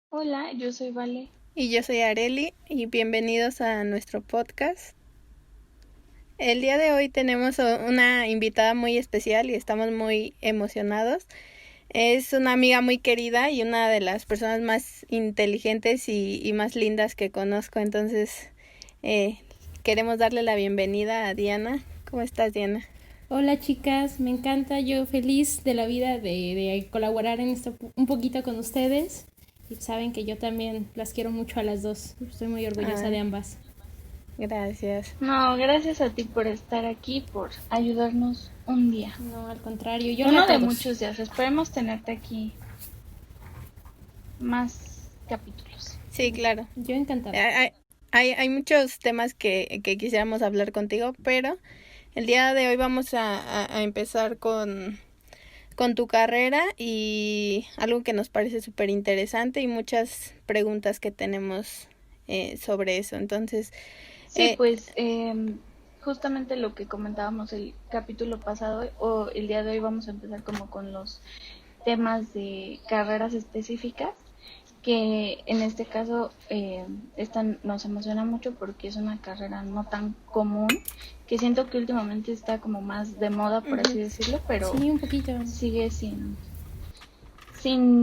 Hola, yo soy Vale. Y yo soy Areli y bienvenidos a nuestro podcast. El día de hoy tenemos una invitada muy especial y estamos muy emocionados. Es una amiga muy querida y una de las personas más inteligentes y más lindas que conozco. Entonces, eh, queremos darle la bienvenida a Diana. ¿Cómo estás, Diana? Hola chicas, me encanta, yo feliz de la vida de colaborar en esto un poquito con ustedes. Y saben que yo también las quiero mucho a las dos, estoy muy orgullosa de Ay, ambas. gracias. No, gracias a ti por estar aquí, por ayudarnos un día. No, al contrario, yo a Uno de todos. muchos días. Esperemos tenerte aquí más capítulos. Sí, claro. Yo encantada. Hay muchos temas que quisiéramos hablar contigo, pero el día de hoy vamos a empezar con tu carrera y algo que nos parece súper interesante y muchas preguntas que tenemos sobre eso. Entonces, Sí, eh, pues justamente lo que comentábamos el capítulo pasado o el día de hoy vamos a empezar como con los temas de carreras específicas que en este caso esta nos emociona mucho porque es una carrera no tan común, que siento que últimamente está como más de moda, por así ujú. decirlo, pero Sí, un poquito. sigue sin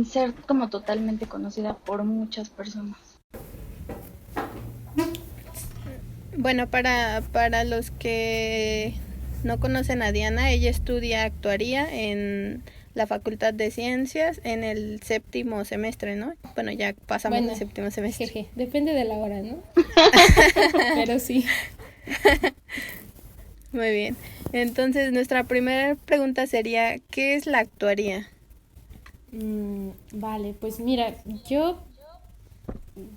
ser como totalmente conocida por muchas personas. Bueno, para los que no conocen a Diana, ella estudia actuaría en la Facultad de Ciencias en el séptimo semestre, ¿no? Bueno, ya pasamos de Bueno, séptimo semestre. jeje, depende de la hora, ¿no? Pero sí. Muy bien. Entonces, nuestra primera pregunta sería, ¿qué es la actuaría? Vale, pues mira, yo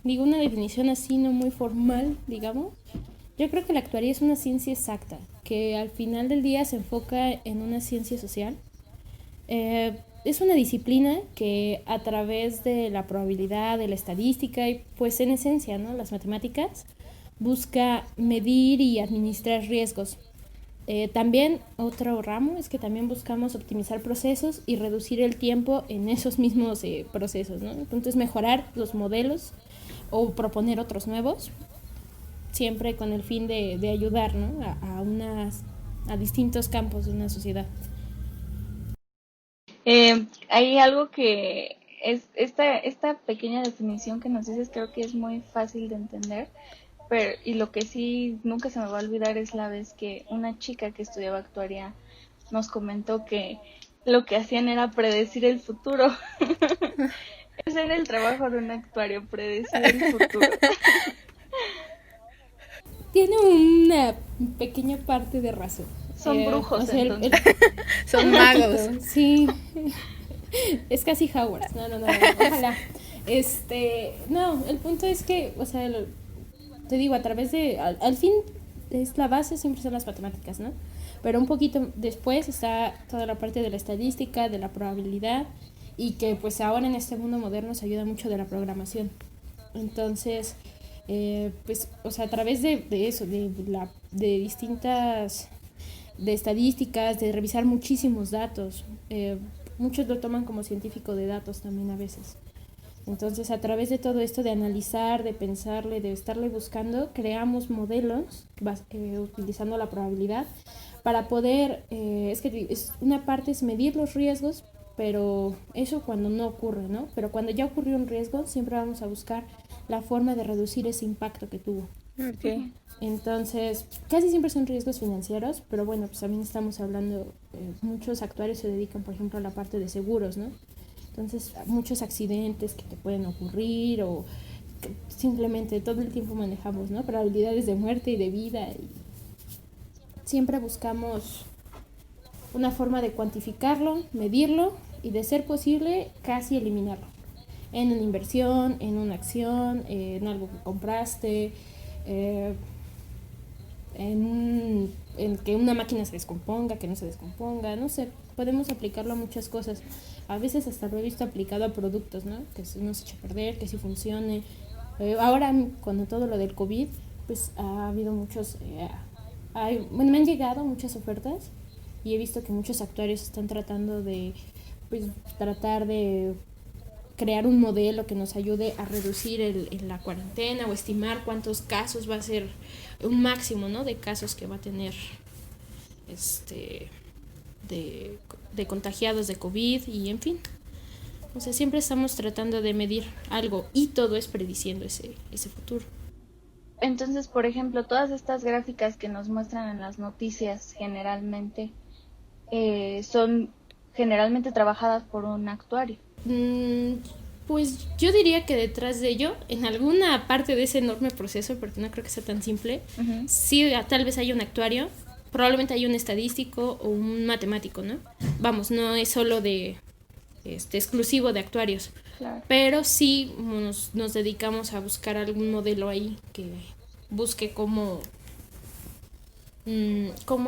digo una definición así no muy formal, digamos. Yo creo que la actuaría es una ciencia exacta, que al final del día se enfoca en una ciencia social. Es una disciplina que a través de la probabilidad, de la estadística y pues en esencia, ¿no? Las matemáticas, busca medir y administrar riesgos. También otro ramo es que también buscamos optimizar procesos y reducir el tiempo en esos mismos procesos, ¿no? Entonces mejorar los modelos o proponer otros nuevos, siempre con el fin de ayudar, ¿no? A distintos campos de una sociedad. Hay algo que es esta pequeña definición que nos dices, creo que es muy fácil de entender, pero y lo que sí nunca se me va a olvidar es la vez que una chica que estudiaba actuaría nos comentó que lo que hacían era predecir el futuro. Ese era el trabajo de un actuario, predecir el futuro. Tiene una pequeña parte de razón. Son O brujos sea, entonces. Son un magos. poquito, sí. Es casi Howard. No, no, no, ojalá. No, el punto es que, o sea, te digo, a través de, al fin, es la base siempre son las matemáticas, ¿no? Pero un poquito después está toda la parte de la estadística, de la probabilidad, y que pues ahora en este mundo moderno se ayuda mucho de la programación. Entonces, pues, o sea, a través de eso, de distintas, de estadísticas, de revisar muchísimos datos, muchos lo toman como científico de datos también a veces. Entonces, a través de todo esto de analizar, de pensarle, de estarle buscando, creamos modelos utilizando la probabilidad para poder, es que es, una parte es medir los riesgos, pero eso cuando no ocurre, ¿no? Pero cuando ya ocurrió un riesgo, siempre vamos a buscar la forma de reducir ese impacto que tuvo. Ok. Entonces, casi siempre son riesgos financieros, pero bueno, pues también estamos hablando, muchos actuarios se dedican, por ejemplo, a la parte de seguros, ¿no? Entonces, muchos accidentes que te pueden ocurrir o que simplemente todo el tiempo manejamos, ¿no? Probabilidades de muerte y de vida. Y siempre buscamos una forma de cuantificarlo, medirlo y de ser posible casi eliminarlo. En una inversión, en una acción, en algo que compraste, eh, en que una máquina se descomponga, que no se descomponga, no sé, podemos aplicarlo a muchas cosas. A veces hasta lo he visto aplicado a productos, ¿no? Que no se eche a perder, que sí funcione. Ahora, con todo lo del COVID, pues ha habido muchos, bueno, me han llegado muchas ofertas y he visto que muchos actuarios están tratando de, pues, tratar de crear un modelo que nos ayude a reducir la cuarentena o estimar cuántos casos va a ser un máximo, ¿no? De casos que va a tener de contagiados de COVID y en fin. O sea, siempre estamos tratando de medir algo y todo es prediciendo ese futuro. Entonces, por ejemplo, todas estas gráficas que nos muestran en las noticias generalmente son generalmente trabajadas por un actuario. Pues yo diría que detrás de ello, en alguna parte de ese enorme proceso, porque no creo que sea tan simple, sí, tal vez hay un actuario, probablemente hay un estadístico o un matemático, ¿no? Vamos, no es solo de exclusivo de actuarios, Claro. pero sí nos dedicamos a buscar algún modelo ahí que busque cómo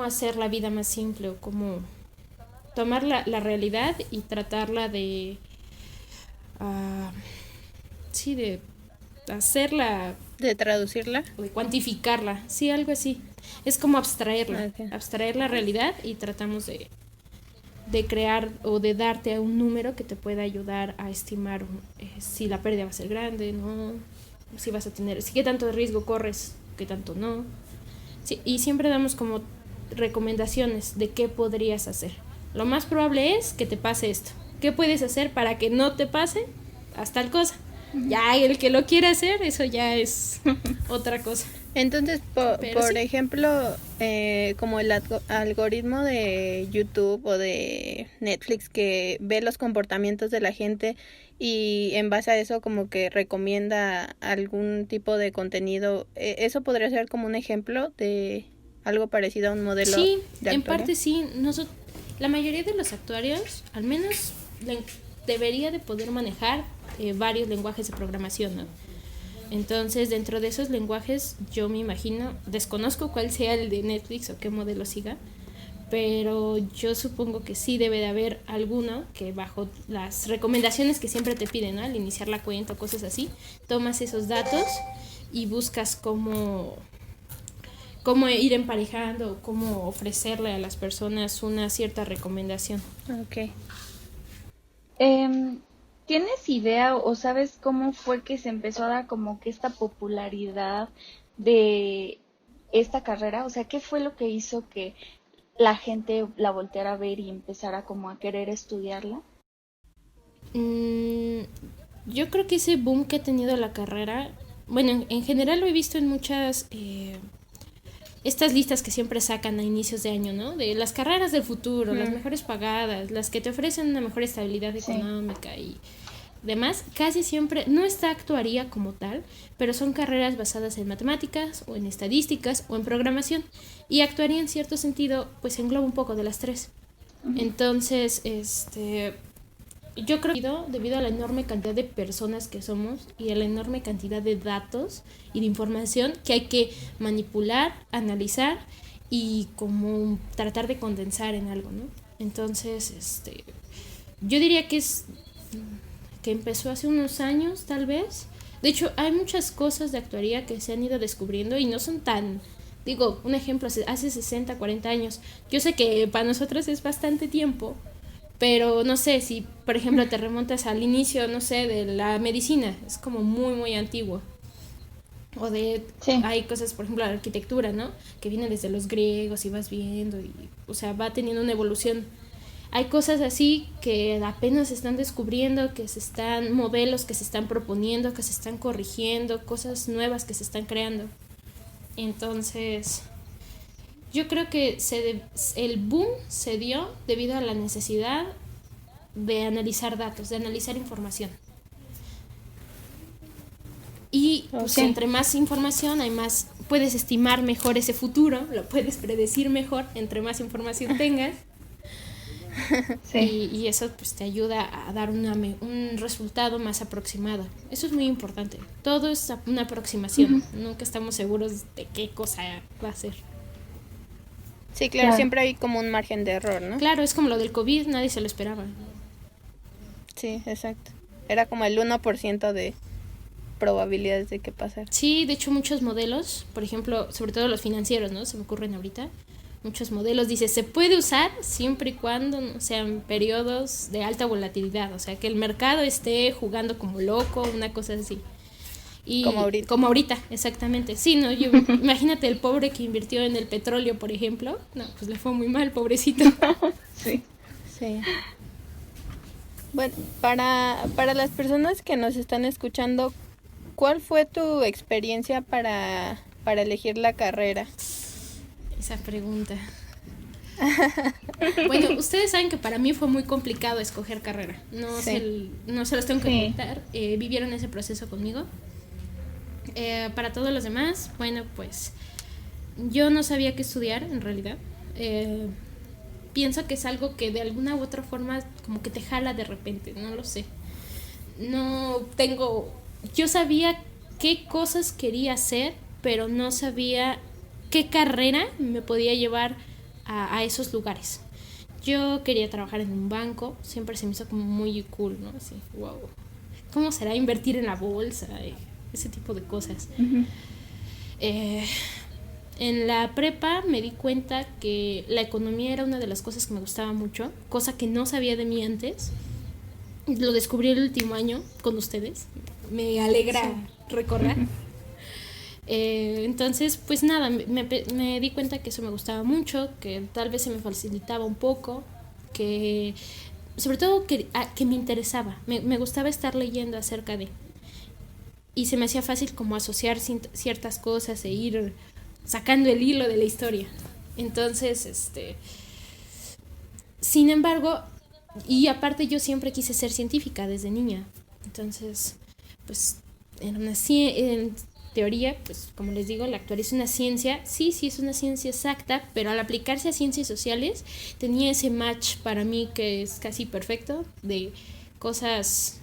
hacer la vida más simple o cómo tomar la realidad y tratarla de de hacerla, de traducirla o de cuantificarla, sí, algo así. Es como abstraer la realidad y tratamos de crear o de darte un número que te pueda ayudar a estimar si la pérdida va a ser grande, no, si vas a tener, si qué tanto riesgo corres, qué tanto no. Sí, y siempre damos como recomendaciones de qué podrías hacer. Lo más probable es que te pase esto. ¿Qué puedes hacer para que no te pase? Haz tal cosa. Ya el que lo quiera hacer, eso ya es otra cosa. Entonces, por sí, ejemplo, como el algoritmo de YouTube o de Netflix que ve los comportamientos de la gente y en base a eso como que recomienda algún tipo de contenido, ¿eso podría ser como un ejemplo de algo parecido a un modelo sí, de actuario? En parte sí. La mayoría de los actuarios, al menos debería de poder manejar varios lenguajes de programación, ¿no? Entonces, dentro de esos lenguajes, yo me imagino, desconozco cuál sea el de Netflix o qué modelo siga, pero yo supongo que sí debe de haber alguno que bajo las recomendaciones que siempre te piden, ¿no? Al iniciar la cuenta o cosas así, tomas esos datos y buscas cómo ir emparejando, cómo ofrecerle a las personas una cierta recomendación. Okay. ¿Tienes idea o sabes cómo fue que se empezó a dar como que esta popularidad de esta carrera? O sea, ¿qué fue lo que hizo que la gente la volteara a ver y empezara como a querer estudiarla? Yo creo que ese boom que ha tenido la carrera, bueno, en general lo he visto en muchas estas listas que siempre sacan a inicios de año, ¿no? De las carreras del futuro, las mejores pagadas, las que te ofrecen una mejor estabilidad económica y demás. Casi siempre no está actuaría como tal, pero son carreras basadas en matemáticas o en estadísticas o en programación. Y actuaría en cierto sentido, pues engloba un poco de las tres. Entonces, yo creo que debido a la enorme cantidad de personas que somos y a la enorme cantidad de datos y de información que hay que manipular, analizar y como tratar de condensar en algo, ¿no? Entonces, yo diría que empezó hace unos años, tal vez. De hecho, hay muchas cosas de actuaría que se han ido descubriendo y no son tan... Digo, un ejemplo, hace 60, 40 años. Yo sé que para nosotros es bastante tiempo, pero no sé, si por ejemplo te remontas al inicio, no sé, de la medicina, es como muy, muy antiguo. O hay cosas, por ejemplo, la arquitectura, ¿no? Que viene desde los griegos y vas viendo, y, o sea, va teniendo una evolución. Hay cosas así que apenas se están descubriendo, modelos que se están proponiendo, que se están corrigiendo, cosas nuevas que se están creando. Entonces, yo creo que el boom se dio debido a la necesidad de analizar datos, de analizar información. Y pues, entre más información hay más, puedes estimar mejor ese futuro, lo puedes predecir mejor entre más información tengas. Y eso pues te ayuda a dar un resultado más aproximado. Eso es muy importante. Todo es una aproximación. Nunca estamos seguros de qué cosa va a ser. Sí, claro, siempre hay como un margen de error, ¿no? Claro, es como lo del COVID, nadie se lo esperaba. Sí, exacto. Era como el 1% de probabilidades de que pasara. Sí, de hecho muchos modelos, por ejemplo, sobre todo los financieros, ¿no? Se me ocurren ahorita. muchos modelos. Dice, se puede usar siempre y cuando no sean periodos de alta volatilidad, o sea, que el mercado esté jugando como loco, una cosa así. Y como ahorita, exactamente. Sí, no, yo imagínate el pobre que invirtió en el petróleo, por ejemplo. No, pues le fue muy mal, pobrecito. Sí. Sí. Bueno, para las personas que nos están escuchando, ¿cuál fue tu experiencia para elegir la carrera? Esa pregunta. Bueno, ustedes saben que para mí fue muy complicado escoger carrera. No se los tengo que contar. Vivieron ese proceso conmigo. Para todos los demás, bueno, pues yo no sabía qué estudiar en realidad. Pienso que es algo que de alguna u otra forma como que te jala de repente, no lo sé. Yo sabía qué cosas quería hacer, pero no sabía qué carrera me podía llevar a esos lugares. Yo quería trabajar en un banco, siempre se me hizo como muy cool, ¿no? Así, wow. ¿Cómo será invertir en la bolsa? Ese tipo de cosas. Uh-huh. En la prepa me di cuenta que la economía era una de las cosas que me gustaba mucho, cosa que no sabía de mí antes. Lo descubrí el último año con ustedes. Me alegra recordar. Entonces, pues nada, me di cuenta que eso me gustaba mucho, que tal vez se me facilitaba un poco, que sobre todo que me interesaba. Me gustaba estar leyendo acerca de... Y se me hacía fácil como asociar ciertas cosas e ir sacando el hilo de la historia. Entonces, sin embargo, y aparte yo siempre quise ser científica desde niña. Entonces, pues, en teoría, pues, como les digo, la actuaría es una ciencia. Sí, es una ciencia exacta, pero al aplicarse a ciencias sociales, tenía ese match para mí que es casi perfecto de cosas...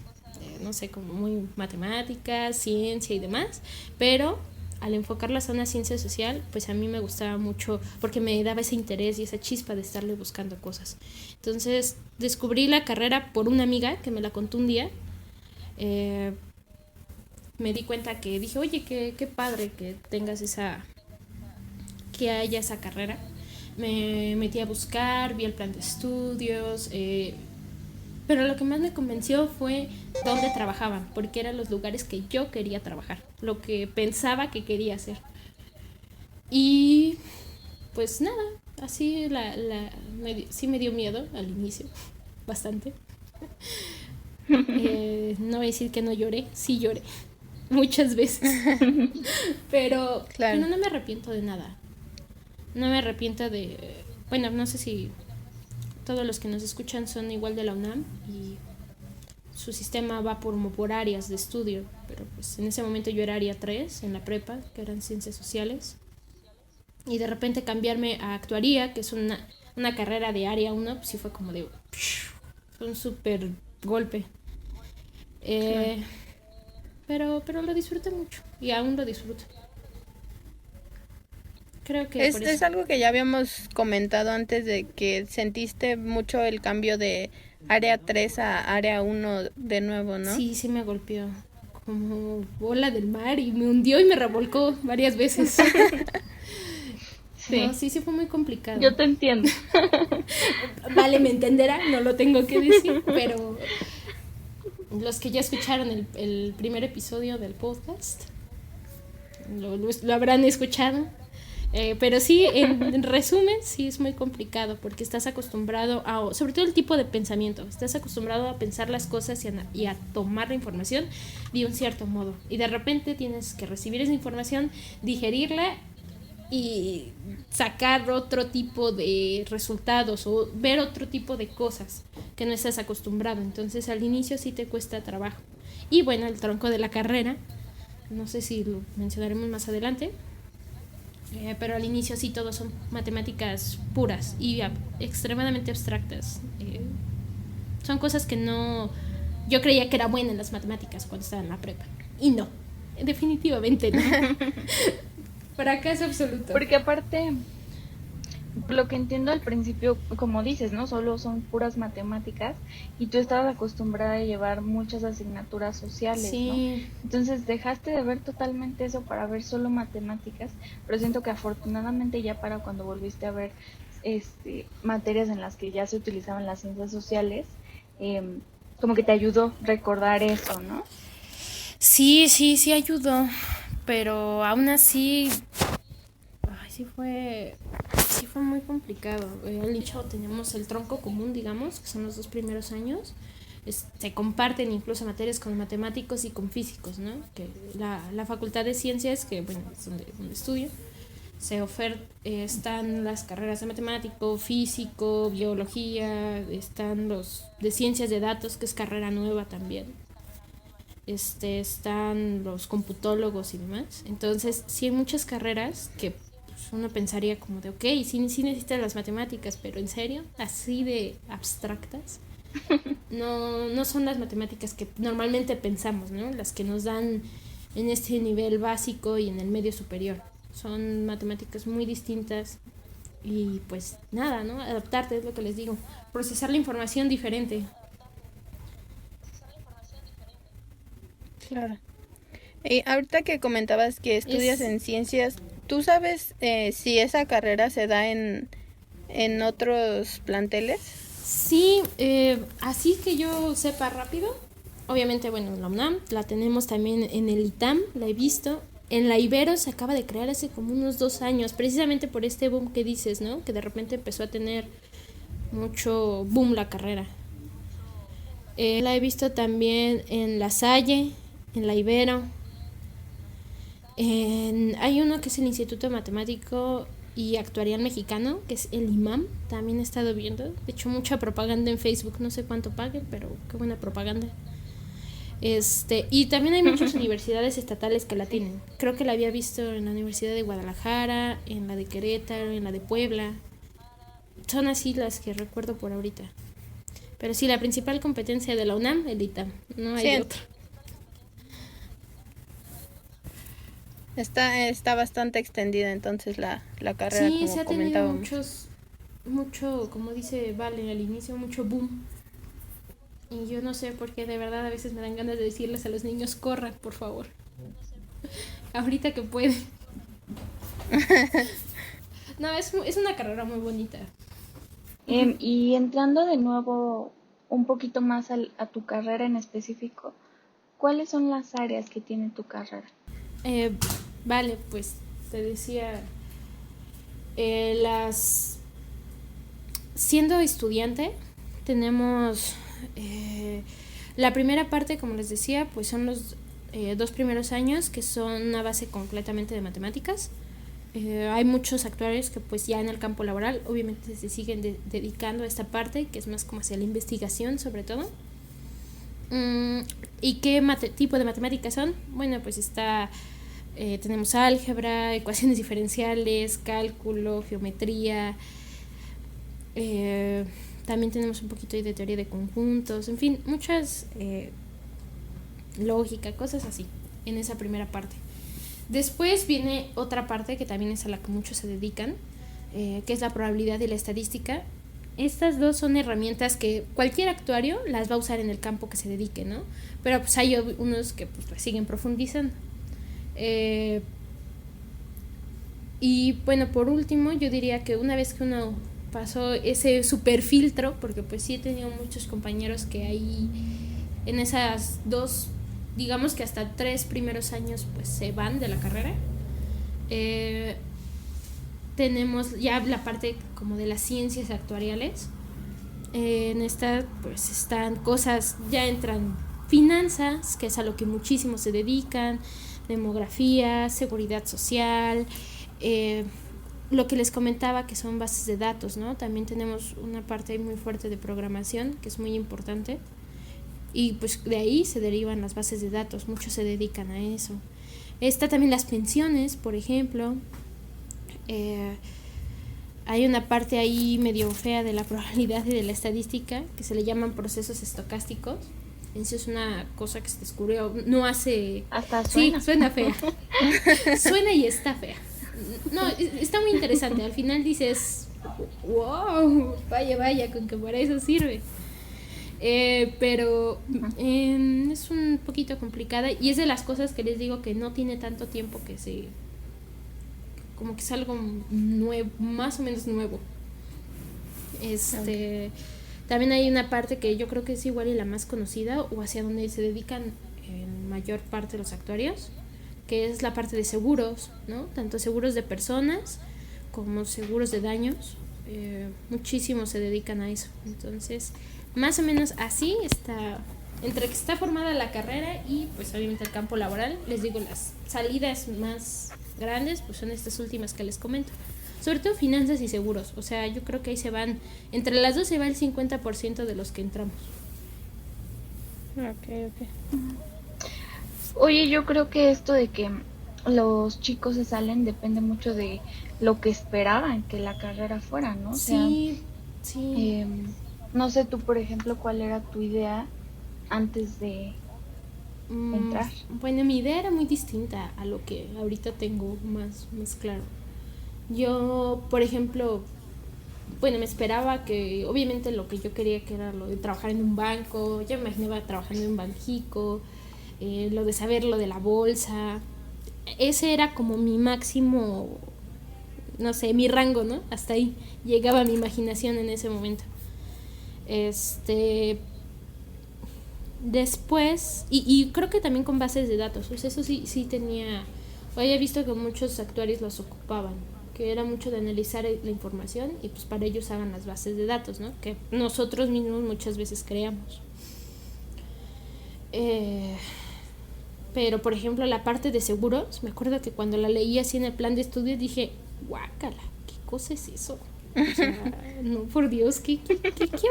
no sé, como muy matemáticas, ciencia y demás, pero al enfocarlas a una ciencia social, pues a mí me gustaba mucho porque me daba ese interés y esa chispa de estarle buscando cosas. Entonces descubrí la carrera por una amiga que me la contó un día. Me di cuenta que dije, oye, qué padre que tengas que haya esa carrera. Me metí a buscar, vi el plan de estudios, pero lo que más me convenció fue dónde trabajaban, porque eran los lugares que yo quería trabajar, lo que pensaba que quería hacer. Y pues nada, así sí me dio miedo al inicio, bastante. No voy a decir que no lloré, sí lloré, muchas veces. Pero claro. No me arrepiento de nada. No me arrepiento de... Bueno, no sé si... todos los que nos escuchan son igual de la UNAM y su sistema va por áreas de estudio, pero pues en ese momento yo era área 3 en la prepa, que eran ciencias sociales, y de repente cambiarme a actuaría, que es una carrera de área 1, pues sí fue como de fue un súper golpe. Pero lo disfruté mucho y aún lo disfruto. Creo que es algo que ya habíamos comentado antes, de que sentiste mucho el cambio de área 3 a área 1 de nuevo, ¿no? Sí, me golpeó como bola del mar y me hundió y me revolcó varias veces. Sí. No, sí fue muy complicado. Yo te entiendo. Vale, me entenderá, no lo tengo que decir, pero los que ya escucharon el primer episodio del podcast lo habrán escuchado. Pero sí, en resumen, sí es muy complicado porque estás acostumbrado sobre todo el tipo de pensamiento, estás acostumbrado a pensar las cosas y a tomar la información de un cierto modo, y de repente tienes que recibir esa información, digerirla y sacar otro tipo de resultados o ver otro tipo de cosas que no estás acostumbrado. Entonces al inicio sí te cuesta trabajo. Y bueno, el tronco de la carrera, no sé si lo mencionaremos más adelante, pero al inicio sí todos son matemáticas puras y extremadamente abstractas. Son cosas que yo creía que era buena en las matemáticas cuando estaba en la prepa, y no, definitivamente no. Fracaso absoluto. Porque aparte lo que entiendo al principio, como dices, ¿no? Solo son puras matemáticas y tú estabas acostumbrada a llevar muchas asignaturas sociales, ¿no? Sí, Entonces dejaste de ver totalmente eso para ver solo matemáticas, pero siento que afortunadamente ya para cuando volviste a ver materias en las que ya se utilizaban las ciencias sociales, em, como que te ayudó recordar eso, ¿no? sí ayudó, pero aún así, ay, sí fue muy complicado. Al inicio tenemos el tronco común, digamos, que son los 2 primeros años. Se comparten incluso materias con matemáticos y con físicos, ¿no? Que la Facultad de Ciencias, que bueno, es donde estudio, están las carreras de matemático, físico, biología, están los de ciencias de datos, que es carrera nueva también. Están los computólogos y demás. Entonces, sí hay muchas carreras que pues, uno pensaría como de, ok, sí necesitas las matemáticas, pero en serio, así de abstractas. No son las matemáticas que normalmente pensamos, ¿no? Las que nos dan en este nivel básico y en el medio superior. Son matemáticas muy distintas y pues nada, ¿no? Adaptarte es lo que les digo. Procesar la información diferente. Claro. Y ahorita que comentabas que estudias Es en ciencias, ¿tú sabes si esa carrera se da en otros planteles? Sí, así que yo sepa rápido. Obviamente, bueno, en la UNAM la tenemos también en el ITAM, la he visto. En la Ibero se acaba de crear hace como unos 2 años, precisamente por este boom que dices, ¿no? Que de repente empezó a tener mucho boom la carrera. La he visto también en La Salle, en la Ibero. Hay uno que es el Instituto Matemático y Actuarial Mexicano, que es el IMAM, también he estado viendo. De hecho, mucha propaganda en Facebook, no sé cuánto paguen, pero qué buena propaganda. Y también hay muchas universidades estatales que la Sí. tienen. Creo que la había visto en la Universidad de Guadalajara, en la de Querétaro, en la de Puebla. Son así las que recuerdo por ahorita. Pero sí, la principal competencia de la UNAM, el ITAM, no hay Sí, otra. está bastante extendida entonces la carrera, Sí, se como ha tenido comentábamos. mucho, como dice Vale al inicio, mucho boom. Y yo no sé por qué, de verdad, a veces me dan ganas de decirles a los niños, corran, por favor. Ahorita que pueden. No, es una carrera muy bonita. Y entrando de nuevo un poquito más a tu carrera en específico, ¿cuáles son las áreas que tiene tu carrera? Eh, vale, pues te decía, las siendo estudiante tenemos la primera parte, como les decía, pues son los 2 primeros años que son una base completamente de matemáticas. Hay muchos actuarios que pues ya en el campo laboral obviamente se siguen dedicando a esta parte que es más como hacia la investigación sobre todo. ¿Y qué tipo de matemáticas son? Bueno, pues tenemos álgebra, ecuaciones diferenciales, cálculo, geometría, también tenemos un poquito de teoría de conjuntos, en fin, muchas lógica, cosas así, en esa primera parte. Después viene otra parte que también es a la que muchos se dedican, que es la probabilidad y la estadística. Estas dos son herramientas que cualquier actuario las va a usar en el campo que se dedique, ¿no? Pero pues hay unos que pues siguen profundizando. Y bueno, por último, yo diría que una vez que uno pasó ese super filtro, porque pues sí he tenido muchos compañeros que ahí en esas dos, digamos que hasta 3 primeros años pues se van de la carrera. Tenemos ya la parte como de las ciencias actuariales. En esta pues están cosas, ya entran finanzas, que es a lo que muchísimos se dedican, demografía, seguridad social, lo que les comentaba que son bases de datos, ¿no? También tenemos una parte muy fuerte de programación que es muy importante y pues de ahí se derivan las bases de datos, muchos se dedican a eso. Está también las pensiones, por ejemplo. Hay una parte ahí medio fea de la probabilidad y de la estadística que se le llaman procesos estocásticos. Eso es una cosa que se descubrió no hace... Hasta suena. Sí, suena fea. Suena y está fea. No, está muy interesante. Al final dices, wow, vaya, con que para eso sirve. Pero es un poquito complicada y es de las cosas que les digo que no tiene tanto tiempo como que es algo nuevo, más o menos nuevo. También hay una parte que yo creo que es igual y la más conocida o hacia donde se dedican en mayor parte los actuarios, que es la parte de seguros, ¿no? Tanto seguros de personas como seguros de daños. Muchísimos se dedican a eso. Entonces, más o menos así está, entre que está formada la carrera y pues obviamente el campo laboral. Les digo, las salidas más grandes pues son estas últimas que les comento, sobre todo finanzas y seguros. O sea, yo creo que ahí se van, entre las dos se va el 50% de los que entramos. Ok. Oye, yo creo que esto de que los chicos se salen depende mucho de lo que esperaban que la carrera fuera, ¿no? O sea, sí. No sé tú, por ejemplo, cuál era tu idea antes de entrar. Bueno, mi idea era muy distinta a lo que ahorita tengo más claro. Yo, por ejemplo, bueno, me esperaba que, obviamente lo que yo quería que era lo de trabajar en un banco, ya me imaginaba trabajando en Banxico, lo de saber lo de la bolsa. Ese era como mi máximo, no sé, mi rango, ¿no? Hasta ahí llegaba mi imaginación en ese momento. Después, y creo que también con bases de datos, pues eso sí tenía, había visto que muchos actuarios los ocupaban, que era mucho de analizar la información y pues para ellos hagan las bases de datos, ¿no? Que nosotros mismos muchas veces creamos. Pero por ejemplo la parte de seguros, me acuerdo que cuando la leí así en el plan de estudios dije, guácala, ¿qué cosa es eso? O sea, no, por Dios, qué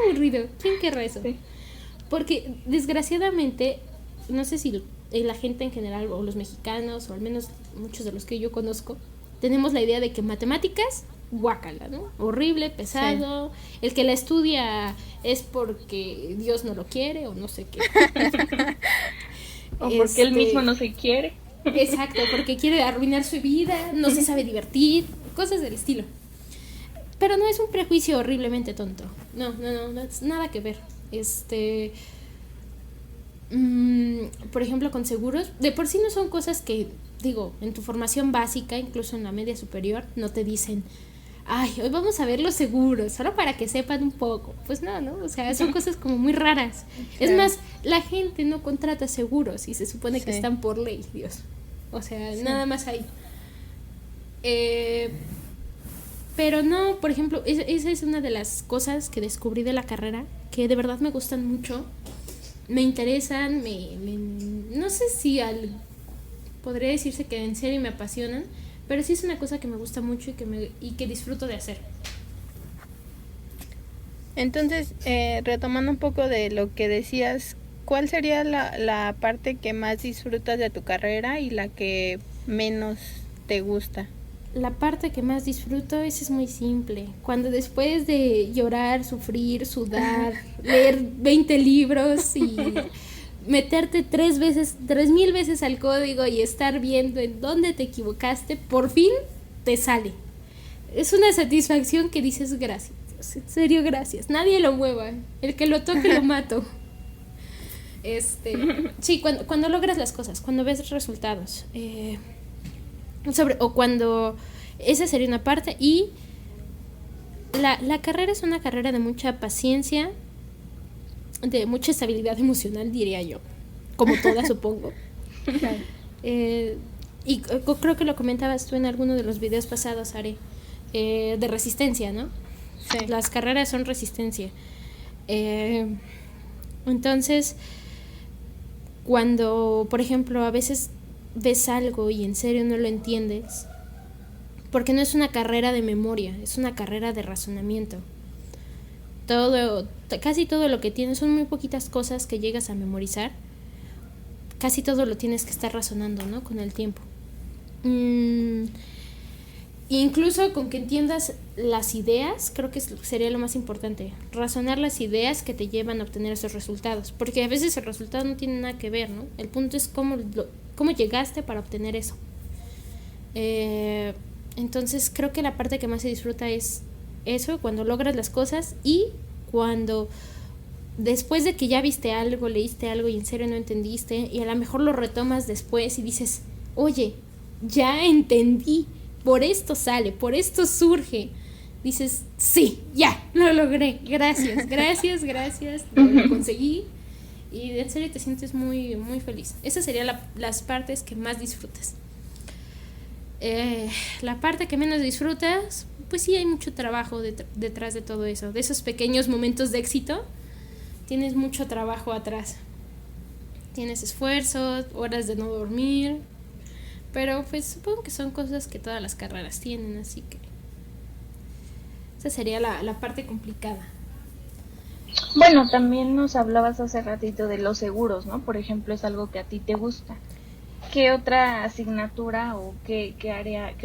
aburrido, ¿quién querrá eso? Sí. Porque desgraciadamente, no sé si la gente en general o los mexicanos o al menos muchos de los que yo conozco, tenemos la idea de que matemáticas, guácala, ¿no? Horrible, pesado, sí. El que la estudia es porque Dios no lo quiere o no sé qué. O porque él mismo no se quiere. Exacto, porque quiere arruinar su vida, no se sabe divertir, cosas del estilo. Pero no es un prejuicio horriblemente tonto. No, nada que ver. Por ejemplo, con seguros, de por sí no son cosas que, digo, en tu formación básica, incluso en la media superior, no te dicen, ay, hoy vamos a ver los seguros, solo para que sepan un poco. Pues no, o sea, son cosas como muy raras. Es más, la gente no contrata seguros y se supone que están por ley, Dios. O sea, nada más ahí. Pero no, por ejemplo, esa es una de las cosas que descubrí de la carrera, que de verdad me gustan mucho, me interesan, no sé si podría decirse que en serio me apasionan, pero sí es una cosa que me gusta mucho y que disfruto de hacer. Entonces, retomando un poco de lo que decías, ¿cuál sería la parte que más disfrutas de tu carrera y la que menos te gusta? La parte que más disfruto es muy simple. Cuando después de llorar, sufrir, sudar, leer 20 libros y meterte 3,000 veces al código y estar viendo en dónde te equivocaste, por fin te sale. Es una satisfacción que dices, gracias, Dios, en serio, gracias. Nadie lo mueva, el que lo toque lo mato. Sí, cuando logras las cosas, cuando ves resultados. O cuando esa sería una parte. Y la carrera es una carrera de mucha paciencia, de mucha estabilidad emocional, diría yo, como todas supongo. Y creo que lo comentabas tú en alguno de los videos pasados, Ari, de resistencia, ¿no? Sí. Las carreras son resistencia. Entonces, cuando, por ejemplo, a veces ves algo y en serio no lo entiendes, porque no es una carrera de memoria, es una carrera de razonamiento. Casi todo lo que tienes son muy poquitas cosas que llegas a memorizar, casi todo lo tienes que estar razonando, ¿no? Con el tiempo. Incluso con que entiendas las ideas, creo que sería lo más importante, razonar las ideas que te llevan a obtener esos resultados, porque a veces el resultado no tiene nada que ver, ¿no? El punto es cómo llegaste para obtener eso. Entonces creo que la parte que más se disfruta es eso, cuando logras las cosas y cuando después de que ya viste algo, leíste algo y en serio no entendiste y a lo mejor lo retomas después y dices, oye, ya entendí, por esto sale, por esto surge. Dices, sí, ya, lo logré, gracias, lo conseguí y en serio te sientes muy, muy feliz. Esas serían las partes que más disfrutas. La parte que menos disfrutas, pues sí hay mucho trabajo detrás de todo eso, de esos pequeños momentos de éxito, tienes mucho trabajo atrás, tienes esfuerzos, horas de no dormir, pero pues supongo que son cosas que todas las carreras tienen, así que esa sería la parte complicada. Bueno, también nos hablabas hace ratito de los seguros, ¿no? Por ejemplo, es algo que a ti te gusta. ¿Qué otra asignatura o qué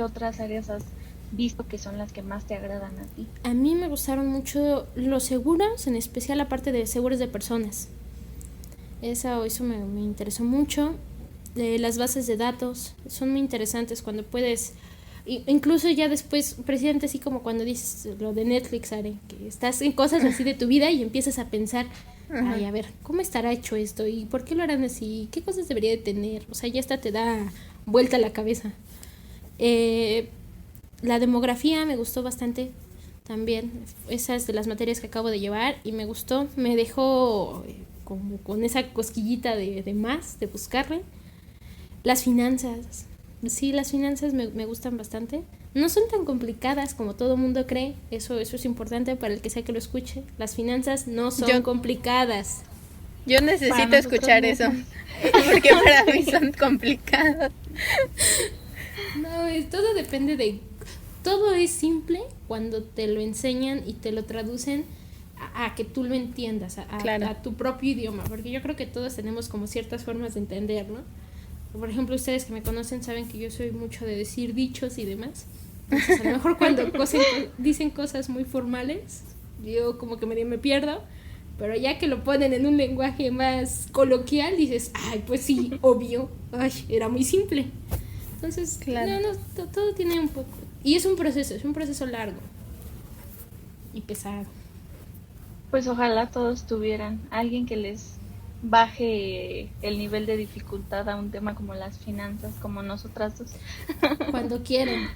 otras áreas has visto que son las que más te agradan a ti? A mí me gustaron mucho los seguros, en especial la parte de seguros de personas. Eso me interesó mucho. Las bases de datos son muy interesantes cuando puedes, incluso ya después, precisamente así como cuando dices lo de Netflix, Are, que estás en cosas así de tu vida y empiezas a pensar, ay, a ver, ¿cómo estará hecho esto? ¿Y por qué lo harán así? ¿Qué cosas debería de tener? O sea, ya hasta te da vuelta la cabeza. La demografía me gustó bastante también. Esa es de las materias que acabo de llevar y me gustó. Me dejó como con esa cosquillita de más, de buscarle. Las finanzas. Sí, las finanzas me gustan bastante. No son tan complicadas como todo mundo cree. Eso es importante para el que sea que lo escuche. Las finanzas no son complicadas. Yo necesito escuchar eso, porque para mí son complicadas. No, todo depende de... Todo es simple cuando te lo enseñan y te lo traducen a que tú lo entiendas, a tu propio idioma. Porque yo creo que todos tenemos como ciertas formas de entender, ¿no? Por ejemplo, ustedes que me conocen saben que yo soy mucho de decir dichos y demás. Entonces, a lo mejor cuando dicen cosas muy formales, yo como que medio me pierdo. Pero ya que lo ponen en un lenguaje más coloquial, dices, ay, pues sí, obvio. Ay, era muy simple. Entonces, todo tiene un poco. Y es un proceso largo y pesado. Pues ojalá todos tuvieran alguien que les baje el nivel de dificultad a un tema como las finanzas, como nosotras dos. Cuando quieran.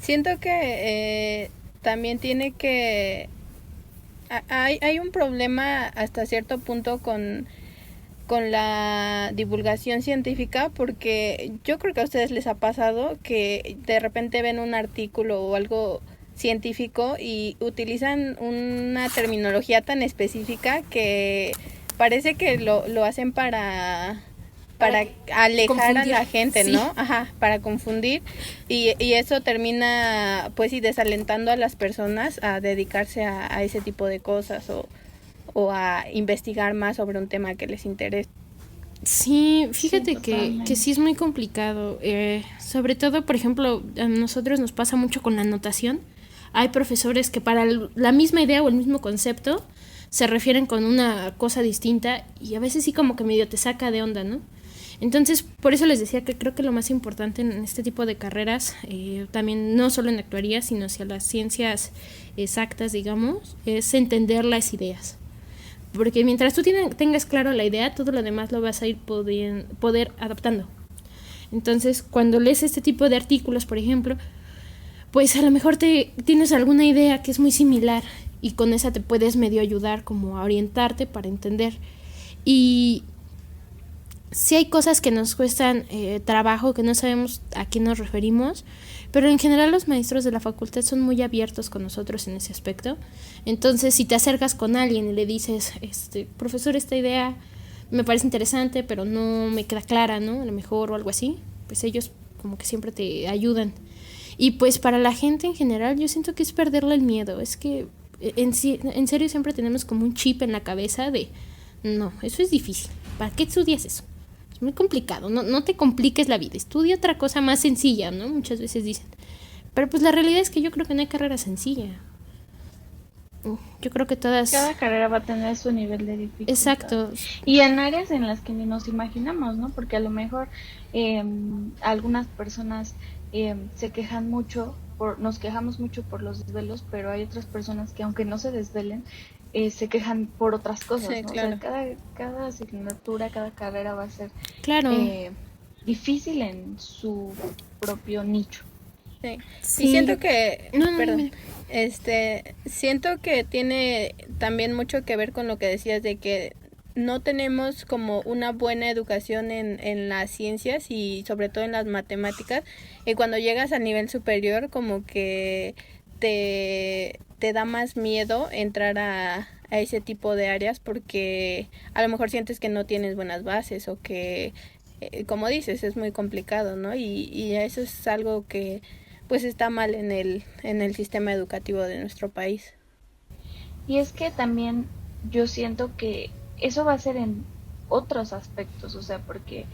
Siento que también tiene que... Hay un problema hasta cierto punto con la divulgación científica, porque yo creo que a ustedes les ha pasado que de repente ven un artículo o algo científico y utilizan una terminología tan específica que parece que lo hacen para alejar confundir a la gente, ¿no? Sí. Ajá, para confundir y eso termina pues desalentando a las personas a dedicarse a ese tipo de cosas o a investigar más sobre un tema que les interesa. Sí, fíjate que sí es muy complicado. Sobre todo, por ejemplo, a nosotros nos pasa mucho con la anotación. Hay profesores que para la misma idea o el mismo concepto se refieren con una cosa distinta y a veces sí como que medio te saca de onda, ¿no? Entonces, por eso les decía que creo que lo más importante en este tipo de carreras, también no solo en actuaría, sino hacia las ciencias exactas, digamos, es entender las ideas. Porque mientras tú tengas claro la idea, todo lo demás lo vas a ir poder adaptando. Entonces, cuando lees este tipo de artículos, por ejemplo, pues a lo mejor tienes alguna idea que es muy similar y con esa te puedes medio ayudar como a orientarte para entender. Y sí hay cosas que nos cuestan trabajo, que no sabemos a qué nos referimos, pero en general los maestros de la facultad son muy abiertos con nosotros en ese aspecto. Entonces, si te acercas con alguien y le dices, profesor, esta idea me parece interesante, pero no me queda clara, ¿no? A lo mejor o algo así, pues ellos como que siempre te ayudan. Y pues para la gente en general yo siento que es perderle el miedo. Es que en serio siempre tenemos como un chip en la cabeza de, no, eso es difícil, ¿para qué estudias eso? Es muy complicado, no te compliques la vida, estudia otra cosa más sencilla, ¿no? Muchas veces dicen. Pero pues la realidad es que yo creo que no hay carrera sencilla. Yo creo que cada carrera va a tener su nivel de dificultad. Exacto. Y en áreas en las que ni nos imaginamos, ¿no? Porque a lo mejor algunas personas se quejan mucho nos quejamos mucho por los desvelos, pero hay otras personas que aunque no se desvelen, se quejan por otras cosas, Sí, ¿no? claro. O sea, cada asignatura, cada carrera va a ser Claro. difícil en su propio nicho. Sí. Sí, Y siento que, No, perdón, siento que tiene también mucho que ver con lo que decías de que no tenemos como una buena educación en las ciencias y sobre todo en las matemáticas, y cuando llegas a nivel superior como que te da más miedo entrar a ese tipo de áreas porque a lo mejor sientes que no tienes buenas bases o que, como dices, es muy complicado, ¿no? Y eso es algo que pues está mal en el sistema educativo de nuestro país. Y es que también yo siento que eso va a ser en otros aspectos, o sea, porque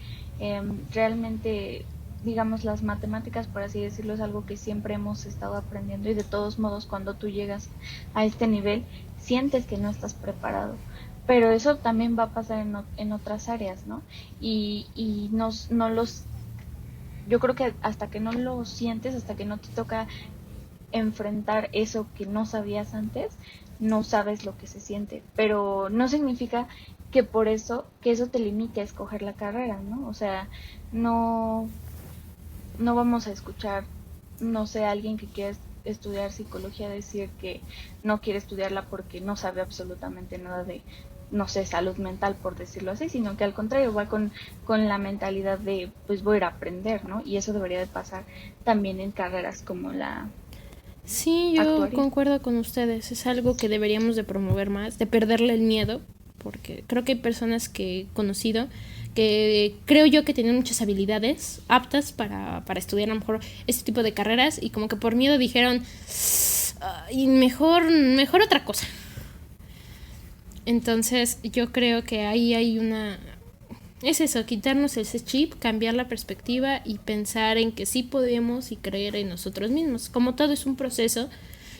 realmente, digamos, las matemáticas, por así decirlo, es algo que siempre hemos estado aprendiendo y de todos modos cuando tú llegas a este nivel, sientes que no estás preparado. Pero eso también va a pasar en otras áreas, ¿no? Y no los, yo creo que hasta que no lo sientes, hasta que no te toca enfrentar eso que no sabías antes, no sabes lo que se siente, pero no significa que por eso, que eso te limite a escoger la carrera, ¿no? O sea, no, no vamos a escuchar, no sé, a alguien que quiera estudiar psicología decir que no quiere estudiarla porque no sabe absolutamente nada de, no sé, salud mental, por decirlo así, sino que al contrario va con la mentalidad de, pues voy a ir a aprender, ¿no? Y eso debería de pasar también en carreras como la Sí, yo actuaria. concuerdo con ustedes. Es algo que deberíamos de promover más, de perderle el miedo, porque creo que hay personas que he conocido que creo yo que tienen muchas habilidades aptas para estudiar a lo mejor este tipo de carreras y como que por miedo dijeron, y mejor otra cosa. Entonces yo creo que ahí hay una... Es eso, quitarnos ese chip, cambiar la perspectiva y pensar en que sí podemos y creer en nosotros mismos. Como todo es un proceso,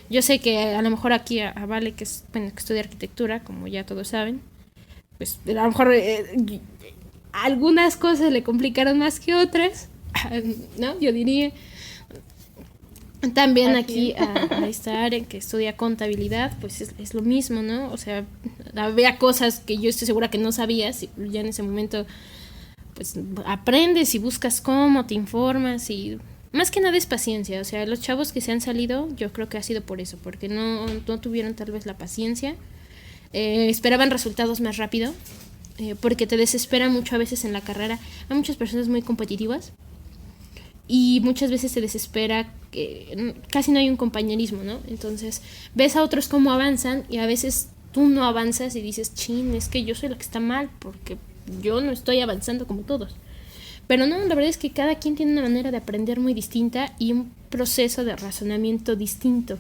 yo sé que a lo mejor aquí a Vale, que estudia arquitectura, como ya todos saben, pues a lo mejor algunas cosas le complicaron más que otras, ¿no? Yo diría. También aquí a esta área que estudia contabilidad, pues es lo mismo, ¿no? O sea, había cosas que yo estoy segura que no sabías y ya en ese momento pues aprendes y buscas cómo, te informas y más que nada es paciencia. O sea, los chavos que se han salido, yo creo que ha sido por eso, porque no tuvieron tal vez la paciencia, esperaban resultados más rápido, porque te desespera mucho a veces en la carrera. Hay muchas personas muy competitivas y muchas veces se desespera que casi no hay un compañerismo, ¿no? Entonces ves a otros cómo avanzan y a veces tú no avanzas y dices, chin, es que yo soy la que está mal porque yo no estoy avanzando como todos. Pero no, la verdad es que cada quien tiene una manera de aprender muy distinta y un proceso de razonamiento distinto.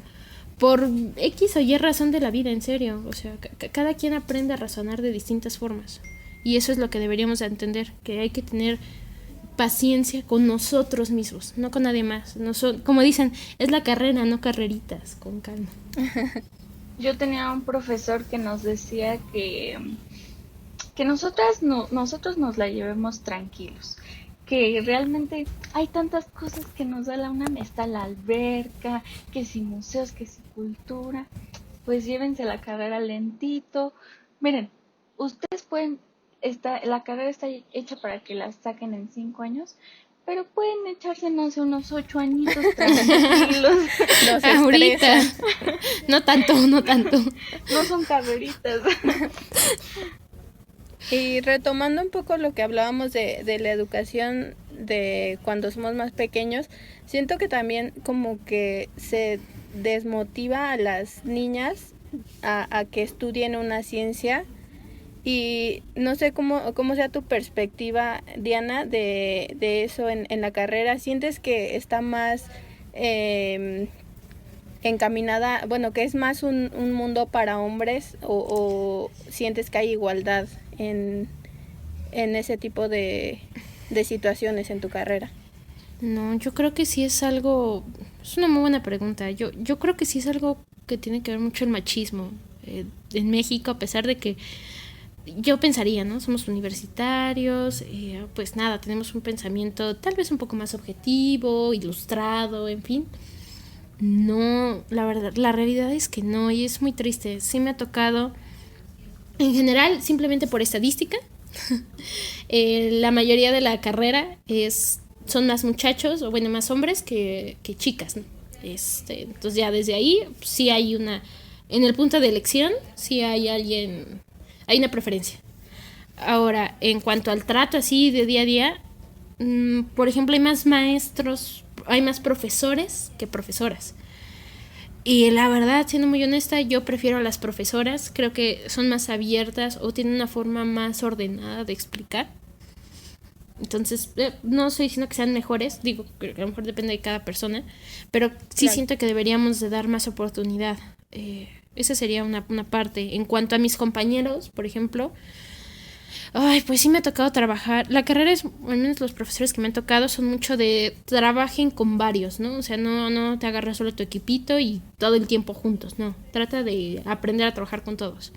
Por X o Y razón de la vida, en serio. O sea, cada quien aprende a razonar de distintas formas. Y eso es lo que deberíamos de entender, que hay que tener paciencia con nosotros mismos, no con nadie más. No como dicen, es la carrera, no carreritas, con calma. Yo tenía un profesor que nos decía que nosotros nos la llevemos tranquilos, que realmente hay tantas cosas que nos da la UNAM, está la alberca, que si museos, que si cultura, pues llévense la carrera lentito. Miren, ustedes pueden, la carrera está hecha para que la saquen en 5 años, pero pueden echarse, no sé, unos 8 añitos tranquilos. Nos Ahorita. No tanto. No son carreritas. Y retomando un poco lo que hablábamos de la educación de cuando somos más pequeños, siento que también como que se desmotiva a las niñas a que estudien una ciencia. Y no sé cómo sea tu perspectiva, Diana, de eso en la carrera. ¿Sientes que está más encaminada, bueno, que es más un mundo para hombres o sientes que hay igualdad en ese tipo de situaciones en tu carrera? No, yo creo que sí es algo... Es una muy buena pregunta. Yo creo que sí es algo que tiene que ver mucho el machismo. En México, a pesar de que yo pensaría, ¿no? Somos universitarios, pues nada, tenemos un pensamiento tal vez un poco más objetivo, ilustrado, en fin. No, la verdad, la realidad es que no, y es muy triste. Sí me ha tocado, en general, simplemente por estadística, la mayoría de la carrera son más muchachos, o bueno, más hombres que chicas, ¿no? Entonces ya desde ahí sí hay en el punto de elección, sí hay hay una preferencia. Ahora, en cuanto al trato así de día a día, por ejemplo, hay más maestros, hay más profesores que profesoras. Y la verdad, siendo muy honesta, yo prefiero a las profesoras. Creo que son más abiertas o tienen una forma más ordenada de explicar. Entonces, no estoy diciendo que sean mejores, digo que a lo mejor depende de cada persona, pero sí Claro. siento que deberíamos de dar más oportunidad. Esa sería una parte. En cuanto a mis compañeros, por ejemplo, ay, pues sí me ha tocado trabajar. La carrera es, al menos los profesores que me han tocado son mucho de trabajen con varios, ¿no? O sea, no te agarras solo tu equipito y todo el tiempo juntos, no. Trata de aprender a trabajar con todos.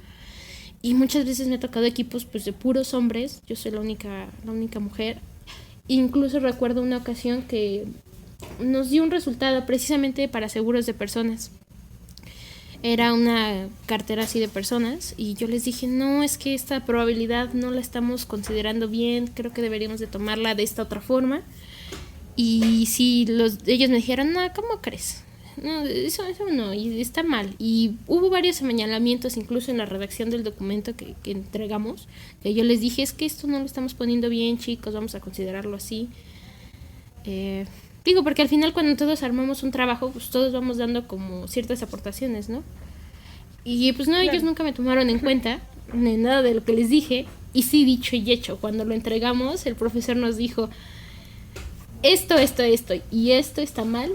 Y muchas veces me ha tocado equipos pues de puros hombres. Yo soy la única mujer. Incluso recuerdo una ocasión que nos dio un resultado precisamente para seguros de personas. Era una cartera así de personas y yo les dije, no, es que esta probabilidad no la estamos considerando bien, creo que deberíamos de tomarla de esta otra forma. Y si ellos me dijeron, no, ¿cómo crees? No, eso no, y está mal. Y hubo varios señalamientos incluso en la redacción del documento que entregamos, que yo les dije, es que esto no lo estamos poniendo bien, chicos, vamos a considerarlo así. Digo, porque al final cuando todos armamos un trabajo, pues todos vamos dando como ciertas aportaciones, ¿no? Y pues no, claro, ellos nunca me tomaron en cuenta ni nada de lo que les dije. Y sí, dicho y hecho, cuando lo entregamos, el profesor nos dijo, esto y esto está mal.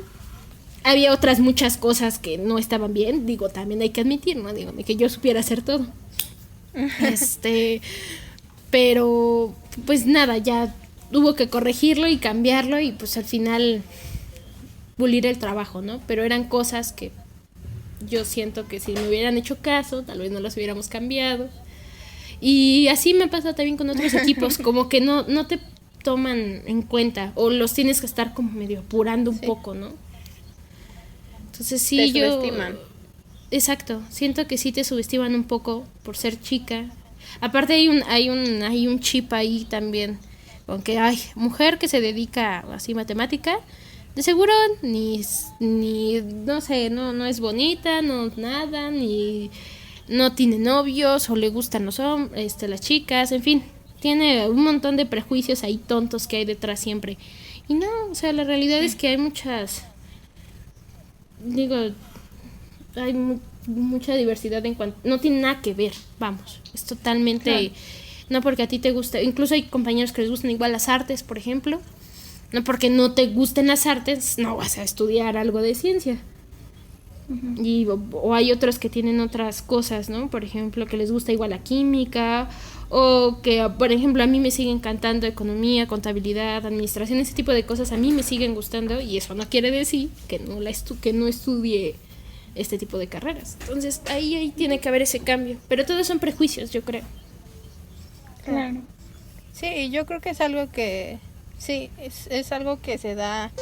Había otras muchas cosas que no estaban bien, digo, también hay que admitir, ¿no? Digo, de que yo supiera hacer todo. Pero pues nada, ya hubo que corregirlo y cambiarlo y pues al final pulir el trabajo, ¿no? Pero eran cosas que yo siento que si me hubieran hecho caso, tal vez no las hubiéramos cambiado. Y así me pasa también con otros equipos, como que no te toman en cuenta o los tienes que estar como medio apurando un poco, ¿no? Entonces sí, te subestiman. Exacto, siento que sí te subestiman un poco por ser chica. Aparte hay un chip ahí también, con que hay mujer que se dedica así matemática, de seguro ni no sé, no es bonita, no nada, ni no tiene novios o le gustan los hombres, las chicas, en fin, tiene un montón de prejuicios ahí tontos que hay detrás siempre. Y no, o sea, la realidad es que hay hay mucha diversidad en cuanto, no tiene nada que ver, vamos, es totalmente, claro, no porque a ti te guste, incluso hay compañeros que les gustan igual las artes, por ejemplo, no porque no te gusten las artes, no vas a estudiar algo de ciencia. Uh-huh. O hay otros que tienen otras cosas, ¿no? Por ejemplo, que les gusta igual la química, o que, por ejemplo, a mí me sigue encantando economía, contabilidad, administración, ese tipo de cosas a mí me siguen gustando, y eso no quiere decir que no estudie este tipo de carreras. Entonces ahí tiene que haber ese cambio, pero todos son prejuicios, yo creo. Claro. Sí, yo creo que es algo que sí, es algo que se da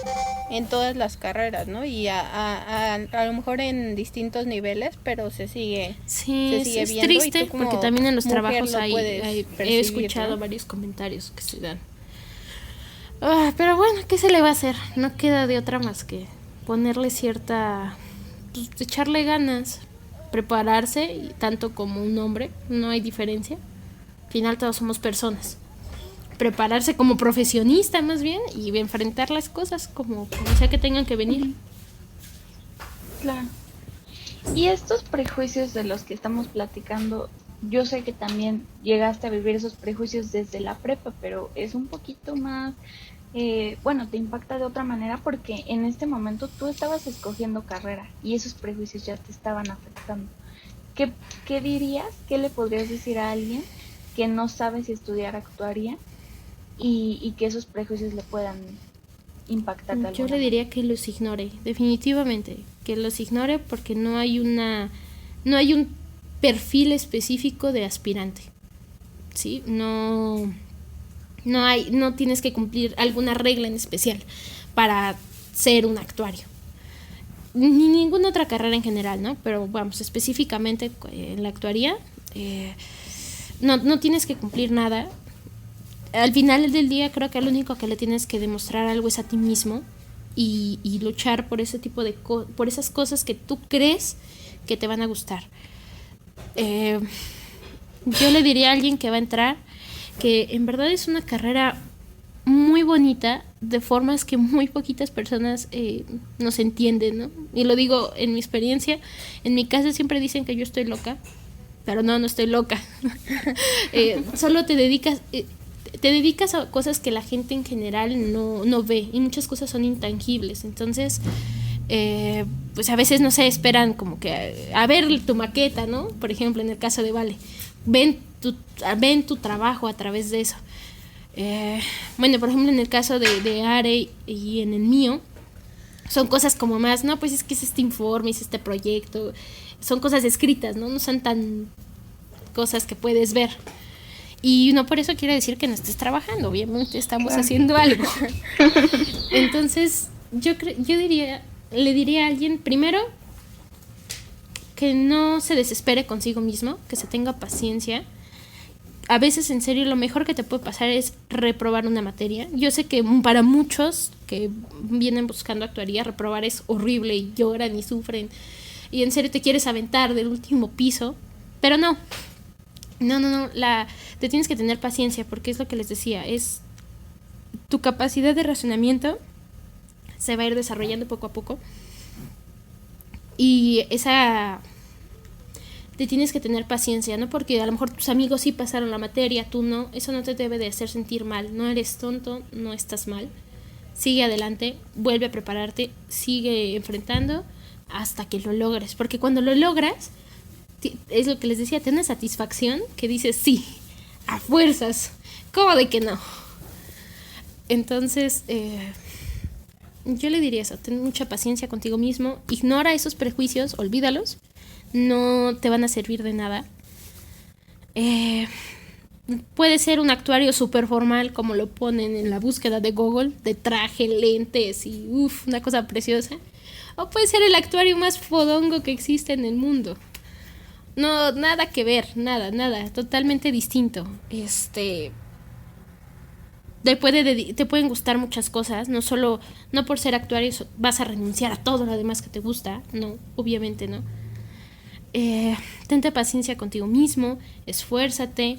en todas las carreras, ¿no? Y a lo mejor en distintos niveles, pero se sigue es viendo. Triste, porque también en los trabajos he escuchado, ¿no?, varios comentarios que se dan. Pero bueno, ¿qué se le va a hacer? No queda de otra más que ponerle cierta, pues, echarle ganas, prepararse, y tanto como un hombre, no hay diferencia. Al final todos somos personas. Prepararse como profesionista más bien y enfrentar las cosas como sea que tengan que venir. Claro. Y estos prejuicios de los que estamos platicando, yo sé que también llegaste a vivir esos prejuicios desde la prepa, pero es un poquito más, bueno, te impacta de otra manera porque en este momento tú estabas escogiendo carrera y esos prejuicios ya te estaban afectando. ¿Qué dirías? ¿Qué le podrías decir a alguien que no sabe si estudiar actuaría y que esos prejuicios le puedan impactar de alguna Yo le diría que los ignore, definitivamente, que los ignore porque no hay un perfil específico de aspirante, ¿sí? No tienes que cumplir alguna regla en especial para ser un actuario. ni ninguna otra carrera en general, ¿no? Pero vamos, específicamente en la actuaría, no tienes que cumplir nada. Al final del día creo que lo único que le tienes que demostrar algo es a ti mismo y luchar por ese tipo de por esas cosas que tú crees que te van a gustar. Yo le diría a alguien que va a entrar que en verdad es una carrera muy bonita, de formas que muy poquitas personas nos entienden, ¿no? Y lo digo en mi experiencia. En mi casa siempre dicen que yo estoy loca, pero no estoy loca. Solo te dedicas a cosas que la gente en general no ve, y muchas cosas son intangibles. Entonces, pues a veces, no sé, esperan como que a ver tu maqueta, ¿no? Por ejemplo, en el caso de Vale, ven tu trabajo a través de eso. Bueno, por ejemplo, en el caso de Are y en el mío, son cosas como más, no, pues es que es este informe, es este proyecto, son cosas escritas, no son tan cosas que puedes ver. Y no por eso quiere decir que no estés trabajando, obviamente estamos haciendo algo. Entonces, le diría a alguien, primero, que no se desespere consigo mismo, que se tenga paciencia. A veces, en serio, lo mejor que te puede pasar es reprobar una materia. Yo sé que para muchos que vienen buscando actuaría, reprobar es horrible y lloran y sufren. Y en serio te quieres aventar del último piso. Pero no. Te tienes que tener paciencia, porque es lo que les decía. Es tu capacidad de razonamiento se va a ir desarrollando poco a poco. Y te tienes que tener paciencia, ¿no? Porque a lo mejor tus amigos sí pasaron la materia, tú no. Eso no te debe de hacer sentir mal. No eres tonto, no estás mal. Sigue adelante, vuelve a prepararte, sigue enfrentando hasta que lo logres. Porque cuando lo logras, es lo que les decía, te da una satisfacción que dices, sí, a fuerzas. ¿Cómo de que no? Entonces, yo le diría eso, ten mucha paciencia contigo mismo, ignora esos prejuicios, olvídalos. No te van a servir de nada. Puede ser un actuario súper formal, como lo ponen en la búsqueda de Google, de traje, lentes y una cosa preciosa. O puede ser el actuario más fodongo que existe en el mundo. No, nada que ver, nada, totalmente distinto. Te pueden gustar muchas cosas, no por ser actuario vas a renunciar a todo lo demás que te gusta, no, obviamente no. Tente paciencia contigo mismo, esfuérzate,